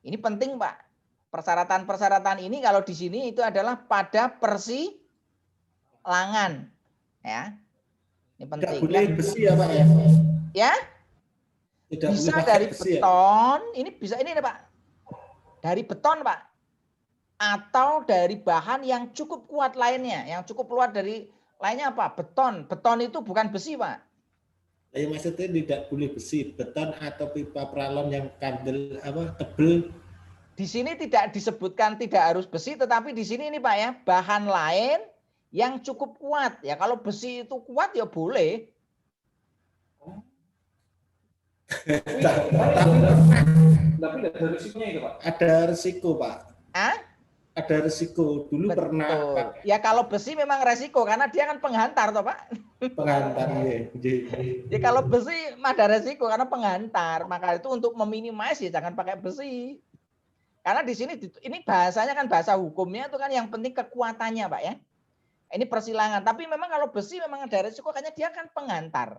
Ini penting, Pak. Persyaratan-persyaratan ini kalau di sini itu adalah pada persilangan. Ya. Ini penting. Tidak boleh besi ya, Pak ya? Ya? Tidak bisa boleh dari besi, beton, ya? Ini bisa ini Pak. Dari beton, Pak. Atau dari bahan yang cukup kuat lainnya, yang cukup kuat dari lainnya apa? Beton. Beton itu bukan besi, Pak. Ya, maksudnya tidak boleh besi, beton atau pipa pralon yang kandel tebel di sini tidak disebutkan tidak harus besi, tetapi di sini ini Pak ya, bahan lain yang cukup kuat. Ya kalau besi itu kuat ya boleh. Tapi ada risikonya itu Pak. Ada risiko Pak. Ah? Ada risiko. Dulu Betul. pernah Pak. Ya kalau besi memang resiko karena dia kan penghantar toh Pak. Penghantar ya. Ya kalau besi ada resiko karena penghantar. Maka itu untuk meminimasi jangan pakai besi. Karena di sini ini bahasanya kan bahasa hukumnya itu kan yang penting kekuatannya Pak ya. Ini persilangan. Tapi memang kalau besi memang ada resiko karena dia kan penghantar.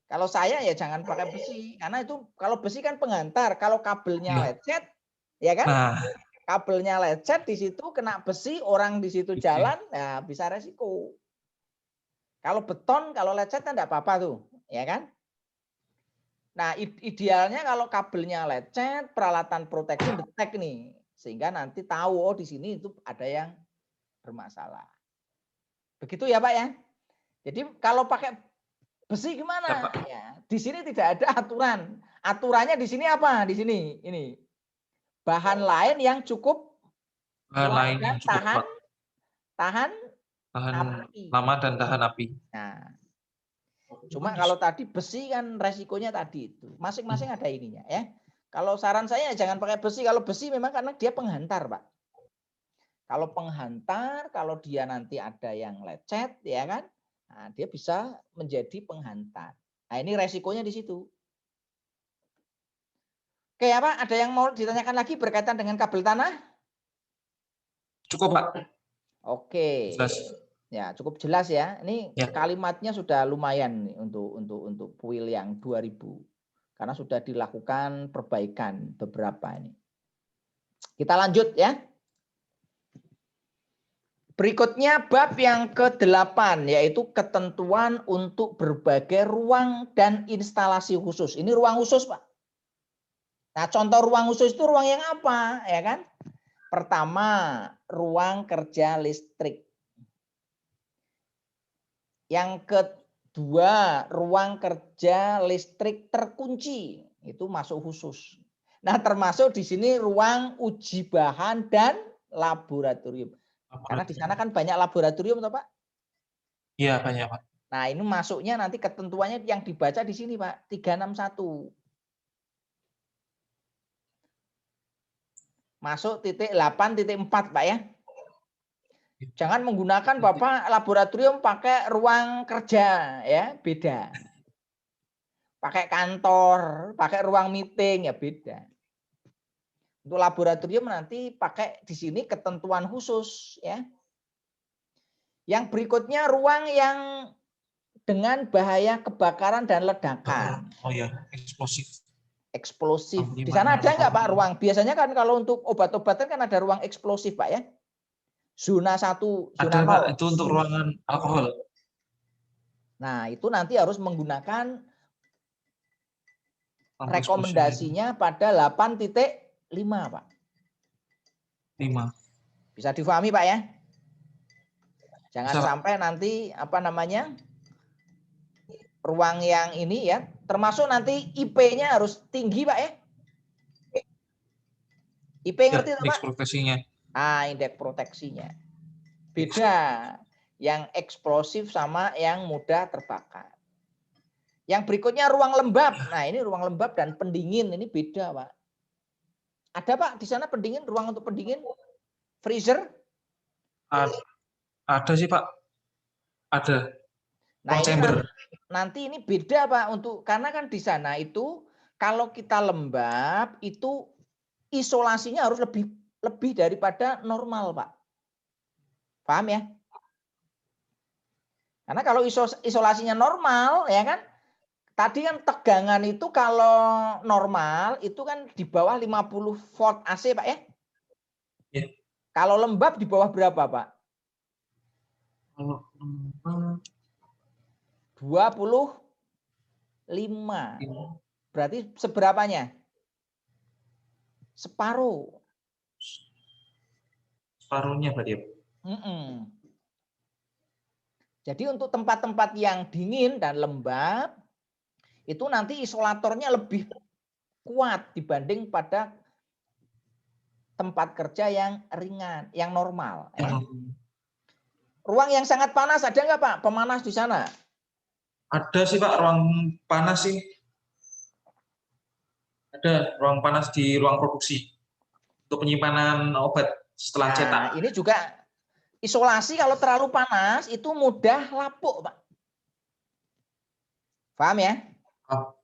Kalau saya ya jangan pakai besi karena itu kalau besi kan penghantar. Kalau kabelnya lecet, ya kan? Nah, Kabelnya lecet di situ kena besi, orang di situ jalan, ya bisa resiko. Kalau beton, kalau lecet kan enggak apa-apa tuh, ya kan? Nah, idealnya kalau kabelnya lecet, peralatan proteksi detek nih, sehingga nanti tahu oh di sini itu ada yang bermasalah. Begitu ya, Pak ya? Jadi kalau pakai besi gimana? Ya, di sini tidak ada aturan. Aturannya di sini apa? Di sini ini. Bahan lain yang cukup lain yang cukup tahan api. Lama dan tahan api. Nah, cuma kalau tadi besi kan resikonya tadi itu. Masing-masing ada ininya ya. Kalau saran saya jangan pakai besi. Kalau besi memang karena dia penghantar, Pak. Kalau penghantar, kalau dia nanti ada yang lecet, ya kan? Nah, dia bisa menjadi penghantar. Nah, ini resikonya di situ. Oke ya Pak, ada yang mau ditanyakan lagi berkaitan dengan kabel tanah? Cukup Pak. Oke. Jelas. Ya cukup jelas ya. Ini kalimatnya sudah lumayan nih untuk kuil yang 2000 karena sudah dilakukan perbaikan beberapa ini. Kita lanjut ya. Berikutnya bab yang ke-8 yaitu ketentuan untuk berbagai ruang dan instalasi khusus. Ini ruang khusus Pak. Nah, contoh ruang khusus itu ruang yang apa, ya kan? Pertama, ruang kerja listrik. Yang kedua, ruang kerja listrik terkunci. Itu masuk khusus. Nah, termasuk di sini ruang uji bahan dan laboratorium. Karena di sana kan banyak laboratorium, toh, Pak? Iya, banyak, Pak. Nah, ini masuknya nanti ketentuannya yang dibaca di sini, Pak. 361. Masuk titik 8.4 Pak ya. Jangan menggunakan Bapak laboratorium pakai ruang kerja ya, beda. Pakai kantor, pakai ruang meeting ya beda. Untuk laboratorium nanti pakai di sini ketentuan khusus ya. Yang berikutnya ruang yang dengan bahaya kebakaran dan ledakan. Oh ya, eksplosif. Eksplosif. Di sana ada nggak Pak ruang? Biasanya kan kalau untuk obat-obatan kan ada ruang eksplosif Pak ya. Zona 1, zona 0. Pak, itu untuk ruangan alkohol. Nah, itu nanti harus menggunakan rekomendasinya pada 8.5 Pak. 5. Bisa difahami Pak ya? Jangan sampai nanti apa namanya? Ruang yang ini ya, termasuk nanti IP-nya harus tinggi Pak ya. IP ngerti Pak? Indeks proteksinya. Indeks proteksinya. Beda yang eksplosif sama yang mudah terbakar. Yang berikutnya ruang lembab. Nah, ini ruang lembab dan pendingin ini beda, Pak. Ada Pak di sana pendingin, ruang untuk pendingin? Freezer? Ada sih, Pak. Ada. Nah, ini chamber. nanti ini beda Pak untuk karena kan di sana itu kalau kita lembab itu isolasinya harus lebih daripada normal, Pak. Paham ya? Karena kalau isolasinya normal ya kan, tadi kan tegangan itu kalau normal itu kan di bawah 50 volt AC, Pak ya? Ya. Kalau lembab di bawah berapa, Pak? Kalau lembab 25. Berarti seberapanya? Separuh. Separuhnya berarti ya. Jadi untuk tempat-tempat yang dingin dan lembab itu nanti isolatornya lebih kuat dibanding pada tempat kerja yang ringan, yang normal. Ya. yang Ruang yang sangat panas ada nggak Pak? Pemanas di sana? ada sih Pak, ruang panas sih. Ada ruang panas di ruang produksi untuk penyimpanan obat setelah cetak. Nah, ini juga isolasi kalau terlalu panas itu mudah lapuk, Pak. Paham ya? Oh,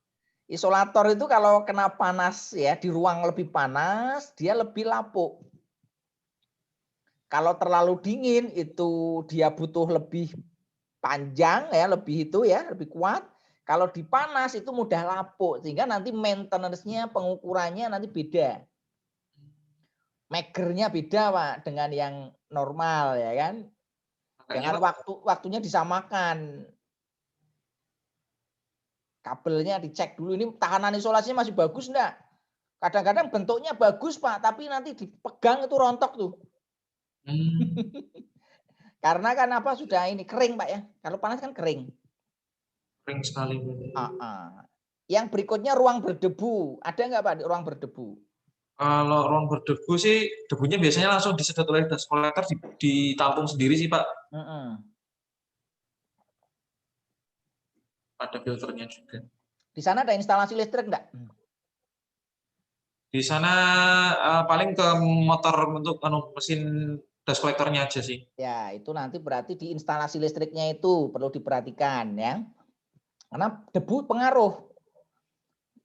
Isolator itu kalau kena panas ya, di ruang lebih panas, dia lebih lapuk. Kalau terlalu dingin itu dia butuh lebih panjang ya, lebih itu ya, lebih kuat. Kalau dipanas itu mudah lapuk sehingga nanti maintenance-nya, pengukurannya nanti beda. Magernya beda Pak dengan yang normal ya kan. makanya Jangan Pak, waktunya disamakan. Kabelnya dicek dulu ini tahanan isolasinya masih bagus enggak? Kadang-kadang bentuknya bagus Pak, tapi nanti dipegang itu rontok tuh. Karena kan apa sudah ini kering Pak ya. Kalau panas kan kering. kering sekali. Yang berikutnya ruang berdebu. Ada nggak Pak ruang berdebu? Kalau ruang berdebu sih, debunya biasanya langsung disedot oleh dust collector, ditampung sendiri sih Pak. Ada filternya juga. Di sana ada instalasi listrik enggak? Di sana paling ke motor untuk mesin dust collectornya aja sih. Ya, itu nanti berarti di instalasi listriknya itu perlu diperhatikan ya. Karena debu pengaruh.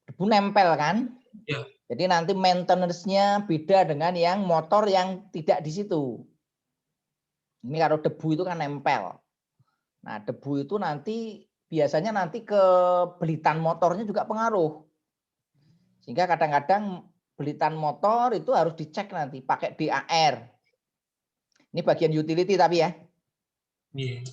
Debu nempel kan? Ya. Jadi nanti maintenance-nya beda dengan yang motor yang tidak di situ. Ini kalau debu itu kan nempel. Nah, debu itu nanti biasanya nanti ke belitan motornya juga pengaruh. Sehingga kadang-kadang belitan motor itu harus dicek nanti pakai DAR. Ini bagian utility tapi ya. Iya.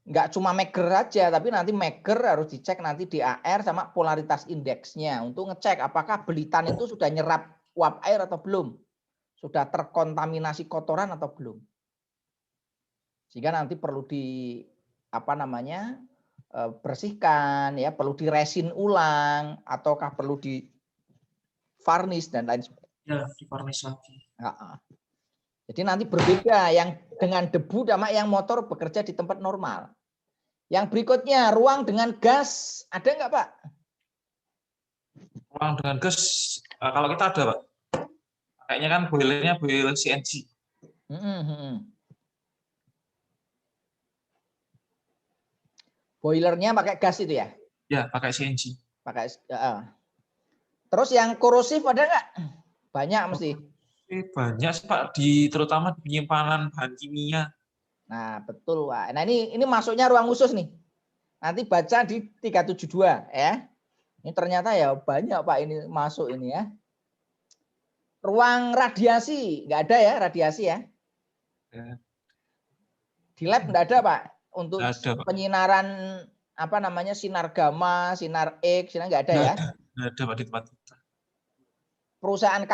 Nggak cuma meger aja, tapi nanti meger harus dicek nanti DAR sama polaritas indeksnya untuk ngecek apakah belitan itu sudah nyerap uap air atau belum, sudah terkontaminasi kotoran atau belum. Sehingga nanti perlu di bersihkan ya, perlu diresin ulang ataukah perlu di varnish dan lain sebagainya. Ya, di varnish lagi. Jadi nanti berbeda yang dengan debu sama yang motor bekerja di tempat normal. Yang berikutnya ruang dengan gas ada nggak Pak? Ruang dengan gas kalau kita ada Pak. Kayaknya kan boilernya boiler CNG. Boilernya pakai gas itu ya? Ya, pakai CNG. Pakai. Terus yang korosif ada nggak? Banyak mesti. Banyak sih Pak, terutama di penyimpanan bahan kimia. Nah betul Pak. Nah ini masuknya ruang khusus nih. Nanti baca di 372 ya. Ini ternyata ya banyak Pak ini masuk ini ya. Ruang radiasi nggak ada ya radiasi ya? Di lab nggak ada Pak untuk ada, Pak. penyinaran sinar gamma, sinar X, sinar nggak ada ya? Nggak ada Pak di tempat kita. Perusahaan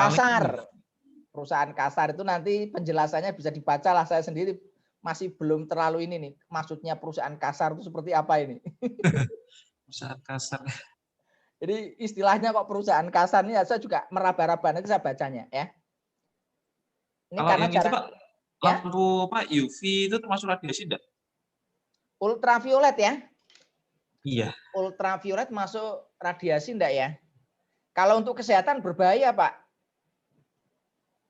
kasar itu nanti penjelasannya bisa dibaca lah, saya sendiri masih belum terlalu ini nih. Maksudnya perusahaan kasar itu seperti apa ini? Perusahaan kasar. Jadi istilahnya kok perusahaan kasar ini saya juga meraba-raba nanti saya bacanya ya. Ini kalau karena yang itu Pak, lampu Pak UV itu termasuk radiasi enggak? Ultraviolet ya? Iya. Ultraviolet masuk radiasi enggak ya? Kalau untuk kesehatan berbahaya Pak.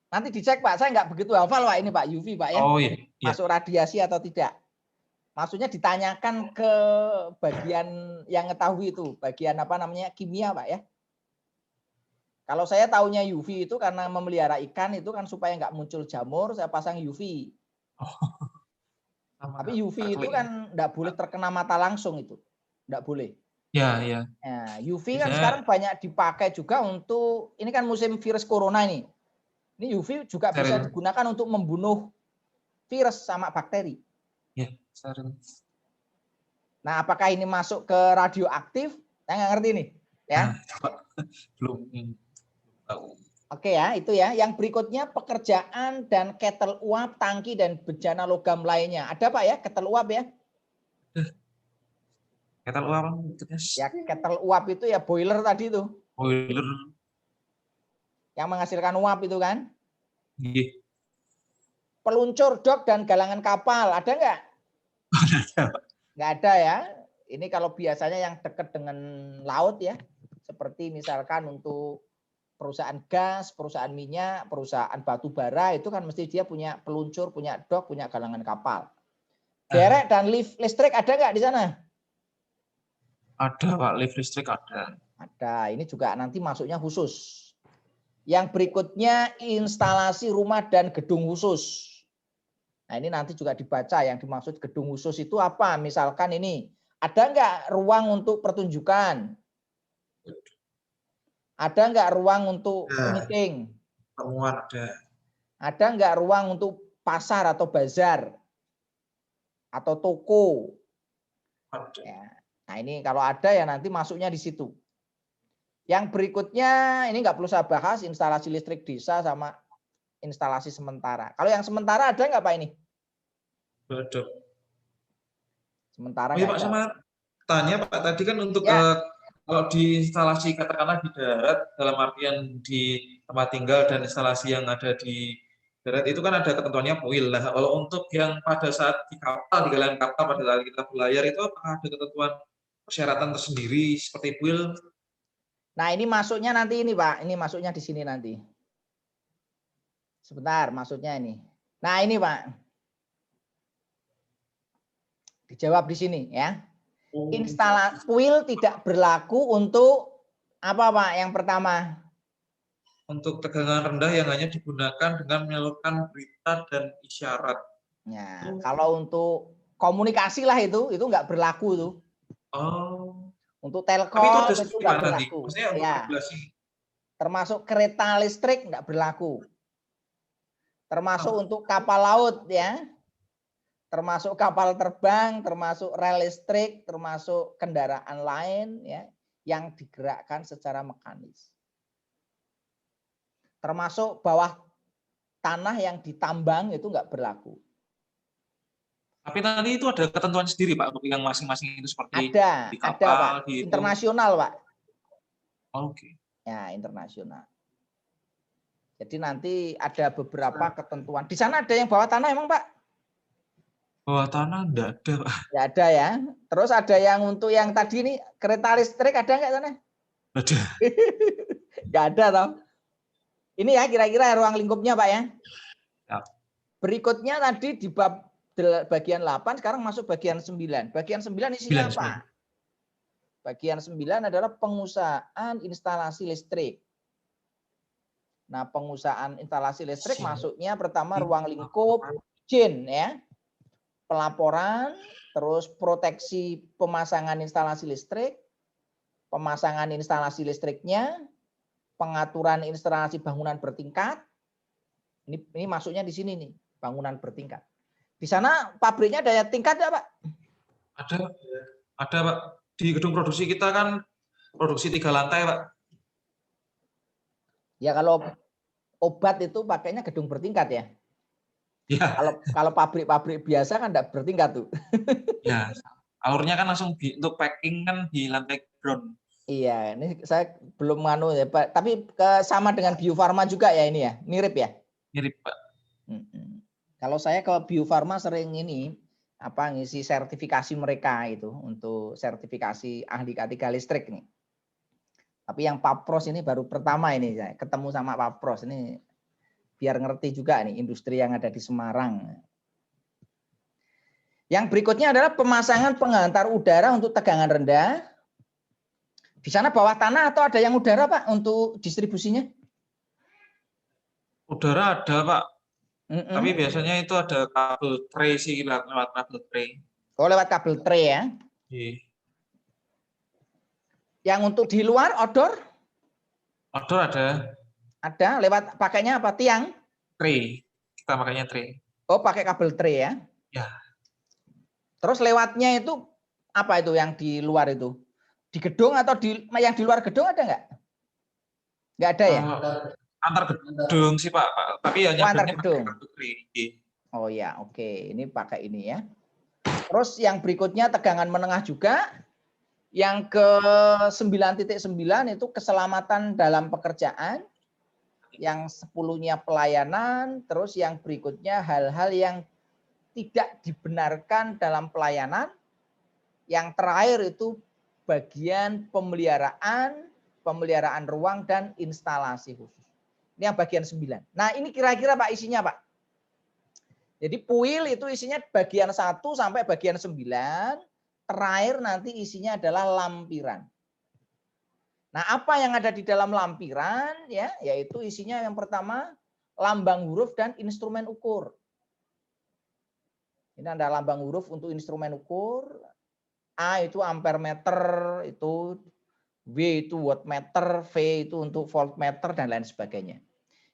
Nanti dicek Pak, saya nggak begitu hafal Pak ini Pak UV Pak ya. Oh iya. Masuk radiasi atau tidak. Maksudnya ditanyakan ke bagian yang mengetahui itu, bagian kimia Pak ya. Kalau saya taunya UV itu karena memelihara ikan itu kan supaya nggak muncul jamur, saya pasang UV. Tapi UV itu kan nggak boleh terkena mata langsung itu, nggak boleh. Ya, ya. Nah, UV kan sekarang banyak dipakai juga untuk, ini kan musim virus corona ini. Ini UV juga bisa digunakan untuk membunuh virus sama bakteri. Ya, steril. Nah, apakah ini masuk ke radioaktif? Saya nggak ngerti nih. Ya. Belum tahu. Oke ya, itu ya. Yang berikutnya pekerjaan dan kettle uap, tangki dan bejana logam lainnya. Ada Pak ya, kettle uap ya? Kettle uap. Ya, kettle uap itu ya boiler tadi tuh. Boiler. yang menghasilkan uap itu kan. Nggih. Peluncur dok dan galangan kapal, ada nggak? Nggak ada ya. Ini kalau biasanya yang dekat dengan laut ya, seperti misalkan untuk perusahaan gas, perusahaan minyak, perusahaan batu bara, itu kan mesti dia punya peluncur, punya dok, punya galangan kapal. Derek dan lift listrik ada nggak di sana? Ada Pak, lift listrik ada. Ada, ini juga nanti masuknya khusus. Yang berikutnya instalasi rumah dan gedung khusus. Nah ini nanti juga dibaca yang dimaksud gedung khusus itu apa. Misalkan ini, ada nggak ruang untuk pertunjukan? Ada nggak ruang untuk meeting? Pertemuan ada. Ada nggak ruang untuk pasar atau bazar? Atau toko? Ada. Ya. Nah ini kalau ada ya nanti masuknya di situ. Yang berikutnya ini nggak perlu saya bahas, instalasi listrik desa sama instalasi sementara. Kalau yang sementara ada nggak Pak ini? Ada. Sementara Oh iya nggak Pak, ada. sama tanya Pak, tadi kan untuk Ya. kalau di instalasi katakanlah di darat, dalam artian di tempat tinggal dan instalasi yang ada di darat itu kan ada ketentuannya PUIL. Nah, kalau untuk yang pada saat di kapal, di galangan kapal pada saat kita berlayar itu apakah ada ketentuan persyaratan tersendiri seperti PUIL? Nah ini masuknya nanti ini Pak, ini masuknya di sini nanti. Sebentar, masuknya ini. Nah ini Pak, dijawab di sini ya. Instalasi PUIL tidak berlaku untuk apa Pak? Yang pertama. Untuk tegangan rendah yang hanya digunakan dengan menyalurkan berita dan isyarat. Ya, kalau untuk komunikasi lah itu nggak berlaku tuh. Oh. Untuk Tapi itu telkom ada itu nggak nanti. berlaku. Maksudnya untuk Ya, regulasi. termasuk kereta listrik nggak berlaku. Termasuk untuk kapal laut ya. Termasuk kapal terbang, termasuk rel listrik, termasuk kendaraan lain ya yang digerakkan secara mekanis. Termasuk bawah tanah yang ditambang itu nggak berlaku. Tapi nanti itu ada ketentuan sendiri Pak untuk yang masing-masing itu seperti Ada, di Pak. kapal, di itu. Internasional Pak. Oke. Ya, internasional. Jadi nanti ada beberapa ketentuan. Di sana ada yang bawah tanah emang Pak? Bawah tanah enggak ada Pak. Ya ada ya. Terus ada yang untuk yang tadi ini kereta listrik ada nggak sana? Ada. Nggak ada toh. Ini ya kira-kira ruang lingkupnya Pak ya. Ya. Berikutnya tadi di bab bagian 8 sekarang masuk bagian 9. Bagian 9 isinya 9, apa? 9. Bagian 9 adalah pengusahaan instalasi listrik. Nah, pengusahaan instalasi listrik masuknya pertama ruang lingkup izin ya. Pelaporan, terus proteksi pemasangan instalasi listrik, pemasangan instalasi listriknya, pengaturan instalasi bangunan bertingkat. Ini masuknya di sini nih, bangunan bertingkat. Di sana pabriknya daya tingkat ya, Pak? Ada Pak. Di gedung produksi kita kan produksi 3 lantai Pak. Ya kalau obat itu pakainya gedung bertingkat ya. Ya. Kalau pabrik-pabrik biasa kan enggak bertingkat tuh. Ya. Alurnya kan langsung untuk packing kan di lantai ground. Iya, ini saya belum nganu ya, Pak. Tapi sama dengan Bio Farma juga ya ini ya, mirip ya? Mirip Pak. Kalau saya ke Bio Farma sering ini ngisi sertifikasi mereka itu untuk sertifikasi ahli K3 listrik nih. Tapi yang Papros ini baru pertama ini saya ketemu sama Papros ini biar ngerti juga nih industri yang ada di Semarang. Yang berikutnya adalah pemasangan penghantar udara untuk tegangan rendah. Di sana bawah tanah atau ada yang udara Pak untuk distribusinya? Udara ada Pak. Tapi biasanya itu ada kabel tray sih lewat kabel tray. Oh lewat kabel tray ya? Iya. Yang untuk di luar outdoor? Outdoor ada. Ada lewat pakainya apa tiang? Tray. Kita makanya tray. Oh pakai kabel tray ya? Ya. Terus lewatnya itu apa itu yang di luar itu? Di gedung atau yang di luar gedung ada nggak? Nggak ada ya? Antar gedung sih Pak. Tapi hanya antar gedung. Oh ya, oke. Ini pakai ini ya. Terus yang berikutnya tegangan menengah juga. Yang ke 9.9 itu keselamatan dalam pekerjaan. yang 10-nya pelayanan, terus yang berikutnya hal-hal yang tidak dibenarkan dalam pelayanan, yang terakhir itu bagian pemeliharaan ruang dan instalasi khusus. Ini yang bagian 9. Nah, ini kira-kira Pak isinya Pak. Jadi puil itu isinya bagian 1 sampai bagian 9, terakhir nanti isinya adalah lampiran. Nah, apa yang ada di dalam lampiran ya, yaitu isinya yang pertama lambang huruf dan instrumen ukur. Ini ada lambang huruf untuk instrumen ukur. A itu ampere meter, itu W itu wattmeter, V itu untuk voltmeter dan lain sebagainya.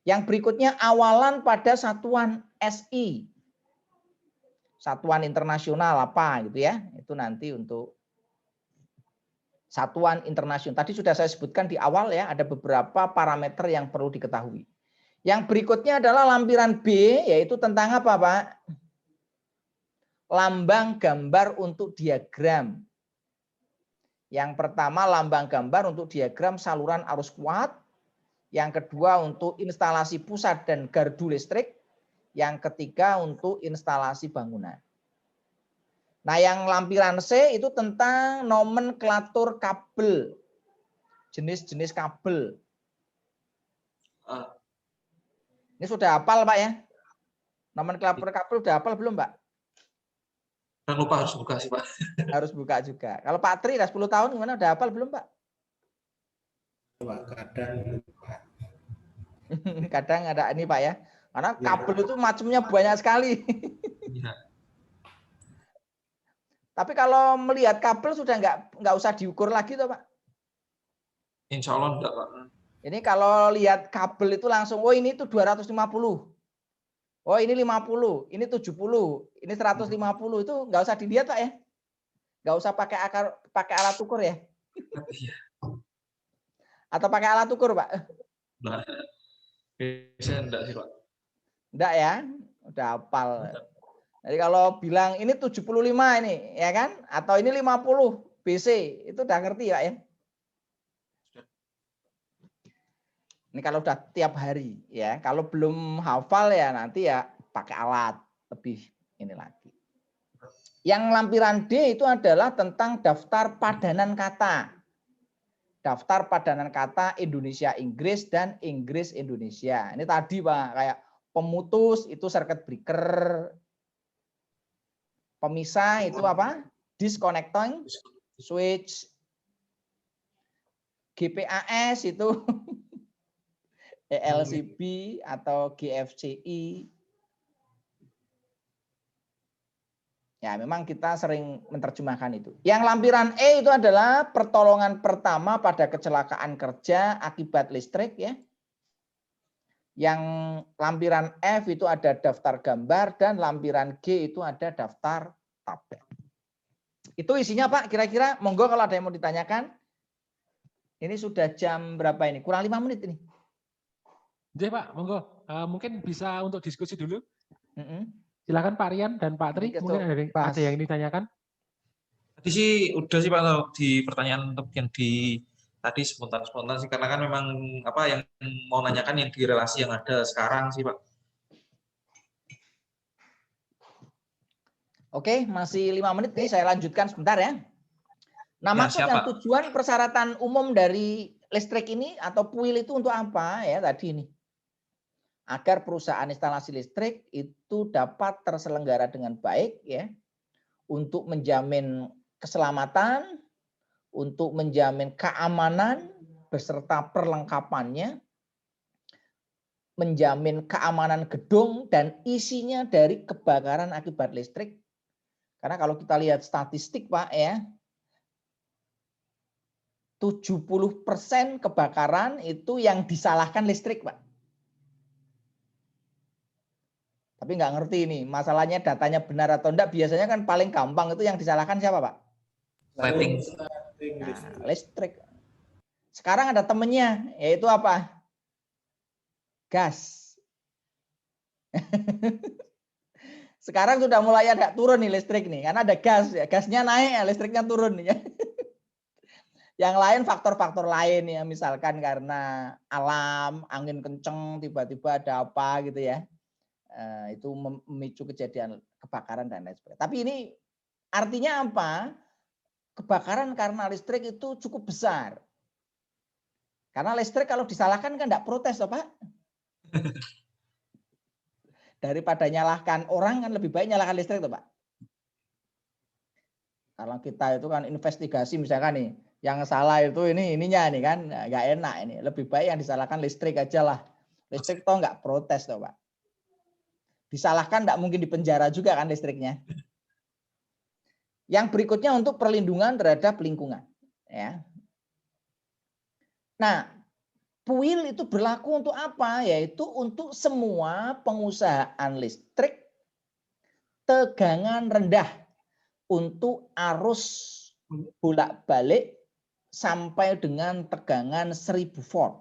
Yang berikutnya awalan pada satuan SI. Satuan internasional apa gitu ya. Itu nanti untuk satuan internasional. Tadi sudah saya sebutkan di awal ya, ada beberapa parameter yang perlu diketahui. Yang berikutnya adalah lampiran B, yaitu tentang apa Pak? Lambang gambar untuk diagram. Yang pertama lambang gambar untuk diagram saluran arus kuat. Yang kedua untuk instalasi pusat dan gardu listrik. Yang ketiga untuk instalasi bangunan. Nah, yang lampiran C itu tentang nomenklatur kabel. Jenis-jenis kabel. Ini sudah hafal Pak ya? Nomenklatur kabel sudah hafal belum Pak? Jangan lupa harus buka sih Pak. Harus buka juga. Kalau Pak Tri udah 10 tahun gimana? Udah hafal belum Pak? Kadang lupa. Kadang ada ini Pak ya. Karena kabel itu macamnya banyak sekali. Ya. Tapi kalau melihat kabel sudah nggak usah diukur lagi toh Pak? Insya Allah enggak Pak. Ini kalau lihat kabel itu langsung, oh ini tuh 250. Oh ini 50, ini 70, ini 150, itu nggak usah dilihat Pak ya? Nggak usah pakai alat ukur ya? Atau pakai alat ukur Pak? Nah, biasanya enggak sih Pak. Enggak ya? Udah hafal. Jadi kalau bilang ini 75 ini, ya kan? Atau ini 50 BC, itu udah ngerti Pak ya? Ini kalau udah tiap hari ya. Kalau belum hafal ya nanti ya pakai alat lebih ini lagi. Yang lampiran D itu adalah tentang daftar padanan kata. Daftar padanan kata Indonesia-Inggris dan Inggris-Indonesia. Ini tadi Pak, kayak pemutus itu circuit breaker. Pemisah itu apa? Disconnecting switch. GPAS itu ELCB atau GFCI. Ya, memang kita sering menerjemahkan itu. Yang lampiran E itu adalah pertolongan pertama pada kecelakaan kerja akibat listrik ya. Yang lampiran F itu ada daftar gambar dan lampiran G itu ada daftar tabel. Itu isinya Pak, kira-kira monggo kalau ada yang mau ditanyakan. Ini sudah jam berapa ini? Kurang 5 menit ini. Oke Pak, monggo. Mungkin bisa untuk diskusi dulu. Silakan Pak Rian dan Pak Tri, mungkin ada yang ditanyakan. Tadi sih udah sih Pak di pertanyaan yang di tadi spontan sih, karena kan memang apa yang mau nanyakan yang di relasi yang ada sekarang sih Pak. Oke, masih 5 menit nih, saya lanjutkan sebentar ya. Nah, maksud dan tujuan persyaratan umum dari listrik ini atau puil itu untuk apa ya tadi ini? Agar perusahaan instalasi listrik itu dapat terselenggara dengan baik ya, untuk menjamin keselamatan, untuk menjamin keamanan beserta perlengkapannya, menjamin keamanan gedung dan isinya dari kebakaran akibat listrik. Karena kalau kita lihat statistik Pak ya, 70% kebakaran itu yang disalahkan listrik Pak. Tapi nggak ngerti ini, masalahnya datanya benar atau enggak, biasanya kan paling gampang itu yang disalahkan siapa Pak? Lighting. Nah, listrik. Sekarang ada temennya, yaitu apa? Gas. Sekarang sudah mulai ada turun nih listrik nih, karena ada gas, ya. Gasnya naik, ya, listriknya turun nih. Ya. Yang lain faktor-faktor lain ya, misalkan karena alam, angin kenceng, tiba-tiba ada apa gitu ya. Itu memicu kejadian kebakaran dan lain sebagainya. Tapi ini artinya apa? Kebakaran karena listrik itu cukup besar. Karena listrik kalau disalahkan kan enggak protes toh, Pak. Daripada nyalahkan orang kan lebih baik nyalahkan listrik toh, Pak. Kalau kita itu kan investigasi misalkan nih, yang salah itu ininya nih kan nggak enak ini. Lebih baik yang disalahkan listrik aja lah. Listrik toh nggak protes toh, Pak. Disalahkan nggak mungkin dipenjara juga kan listriknya. Yang berikutnya untuk perlindungan terhadap lingkungan. Ya. Nah, PUIL itu berlaku untuk apa? Yaitu untuk semua pengusahaan listrik tegangan rendah untuk arus bolak-balik sampai dengan tegangan 1000 volt.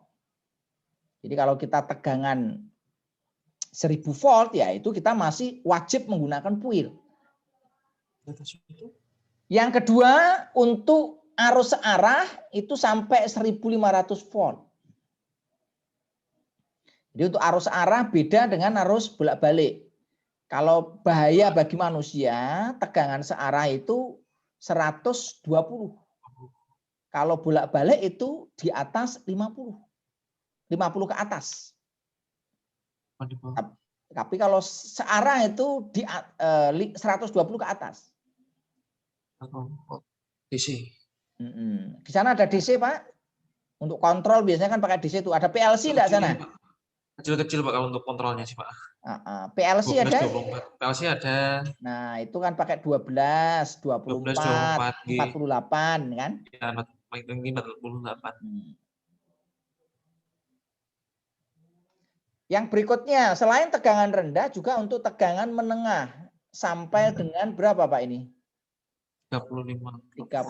Jadi kalau kita tegangan 1000 volt ya itu kita masih wajib menggunakan PUIL. Yang kedua untuk arus searah itu sampai 1500 volt. Jadi untuk arus searah beda dengan arus bolak-balik. Kalau bahaya bagi manusia, tegangan searah itu 120. Kalau bolak-balik itu di atas 50. 50 ke atas. Tapi kalau searah itu di 120 ke atas. DC. Di sana ada DC, Pak. Untuk kontrol biasanya kan pakai DC itu. Ada PLC enggak sana? Kecil-kecil Pak kalau untuk kontrolnya sih Pak. PLC 12, ada? 24. PLC ada. Nah, itu kan pakai 12, 24, 48 kan? Ya, paling tinggi 48. Yang berikutnya, selain tegangan rendah juga untuk tegangan menengah sampai dengan berapa Pak ini? 35 kV.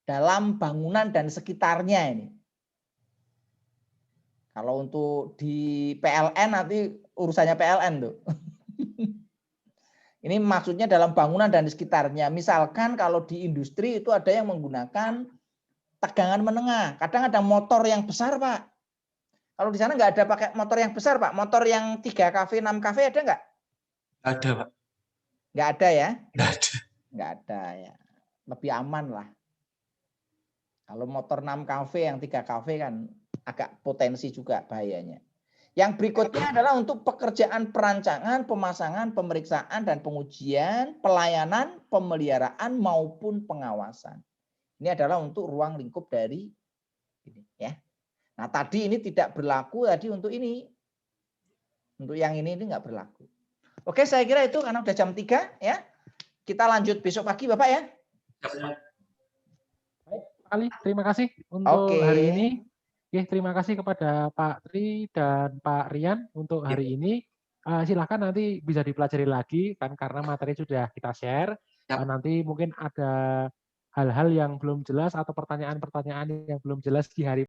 Dalam bangunan dan sekitarnya ini. Kalau untuk di PLN nanti urusannya PLN tuh. Ini maksudnya dalam bangunan dan di sekitarnya. Misalkan kalau di industri itu ada yang menggunakan tegangan menengah. Kadang ada motor yang besar, Pak. Kalau di sana nggak ada pakai motor yang besar, Pak. Motor yang 3 kV, 6 kV ada nggak? Ada, Pak. Nggak ada ya? Nggak ada. Nggak ada ya. Lebih aman lah. Kalau motor 6 kV yang 3 kV kan agak potensi juga bahayanya. Yang berikutnya adalah untuk pekerjaan perancangan, pemasangan, pemeriksaan, dan pengujian, pelayanan, pemeliharaan, maupun pengawasan. Ini adalah untuk ruang lingkup dari ini ya. Nah tadi ini tidak berlaku tadi untuk ini. Untuk yang ini nggak berlaku. Oke saya kira itu karena udah jam 3 ya. Kita lanjut besok pagi Bapak ya. Baik, Ali, terima kasih untuk hari ini. Oke, terima kasih kepada Pak Tri dan Pak Rian untuk hari ini. Silahkan nanti bisa dipelajari lagi kan karena materi sudah kita share. Nanti mungkin ada hal-hal yang belum jelas atau pertanyaan-pertanyaan yang belum jelas di hari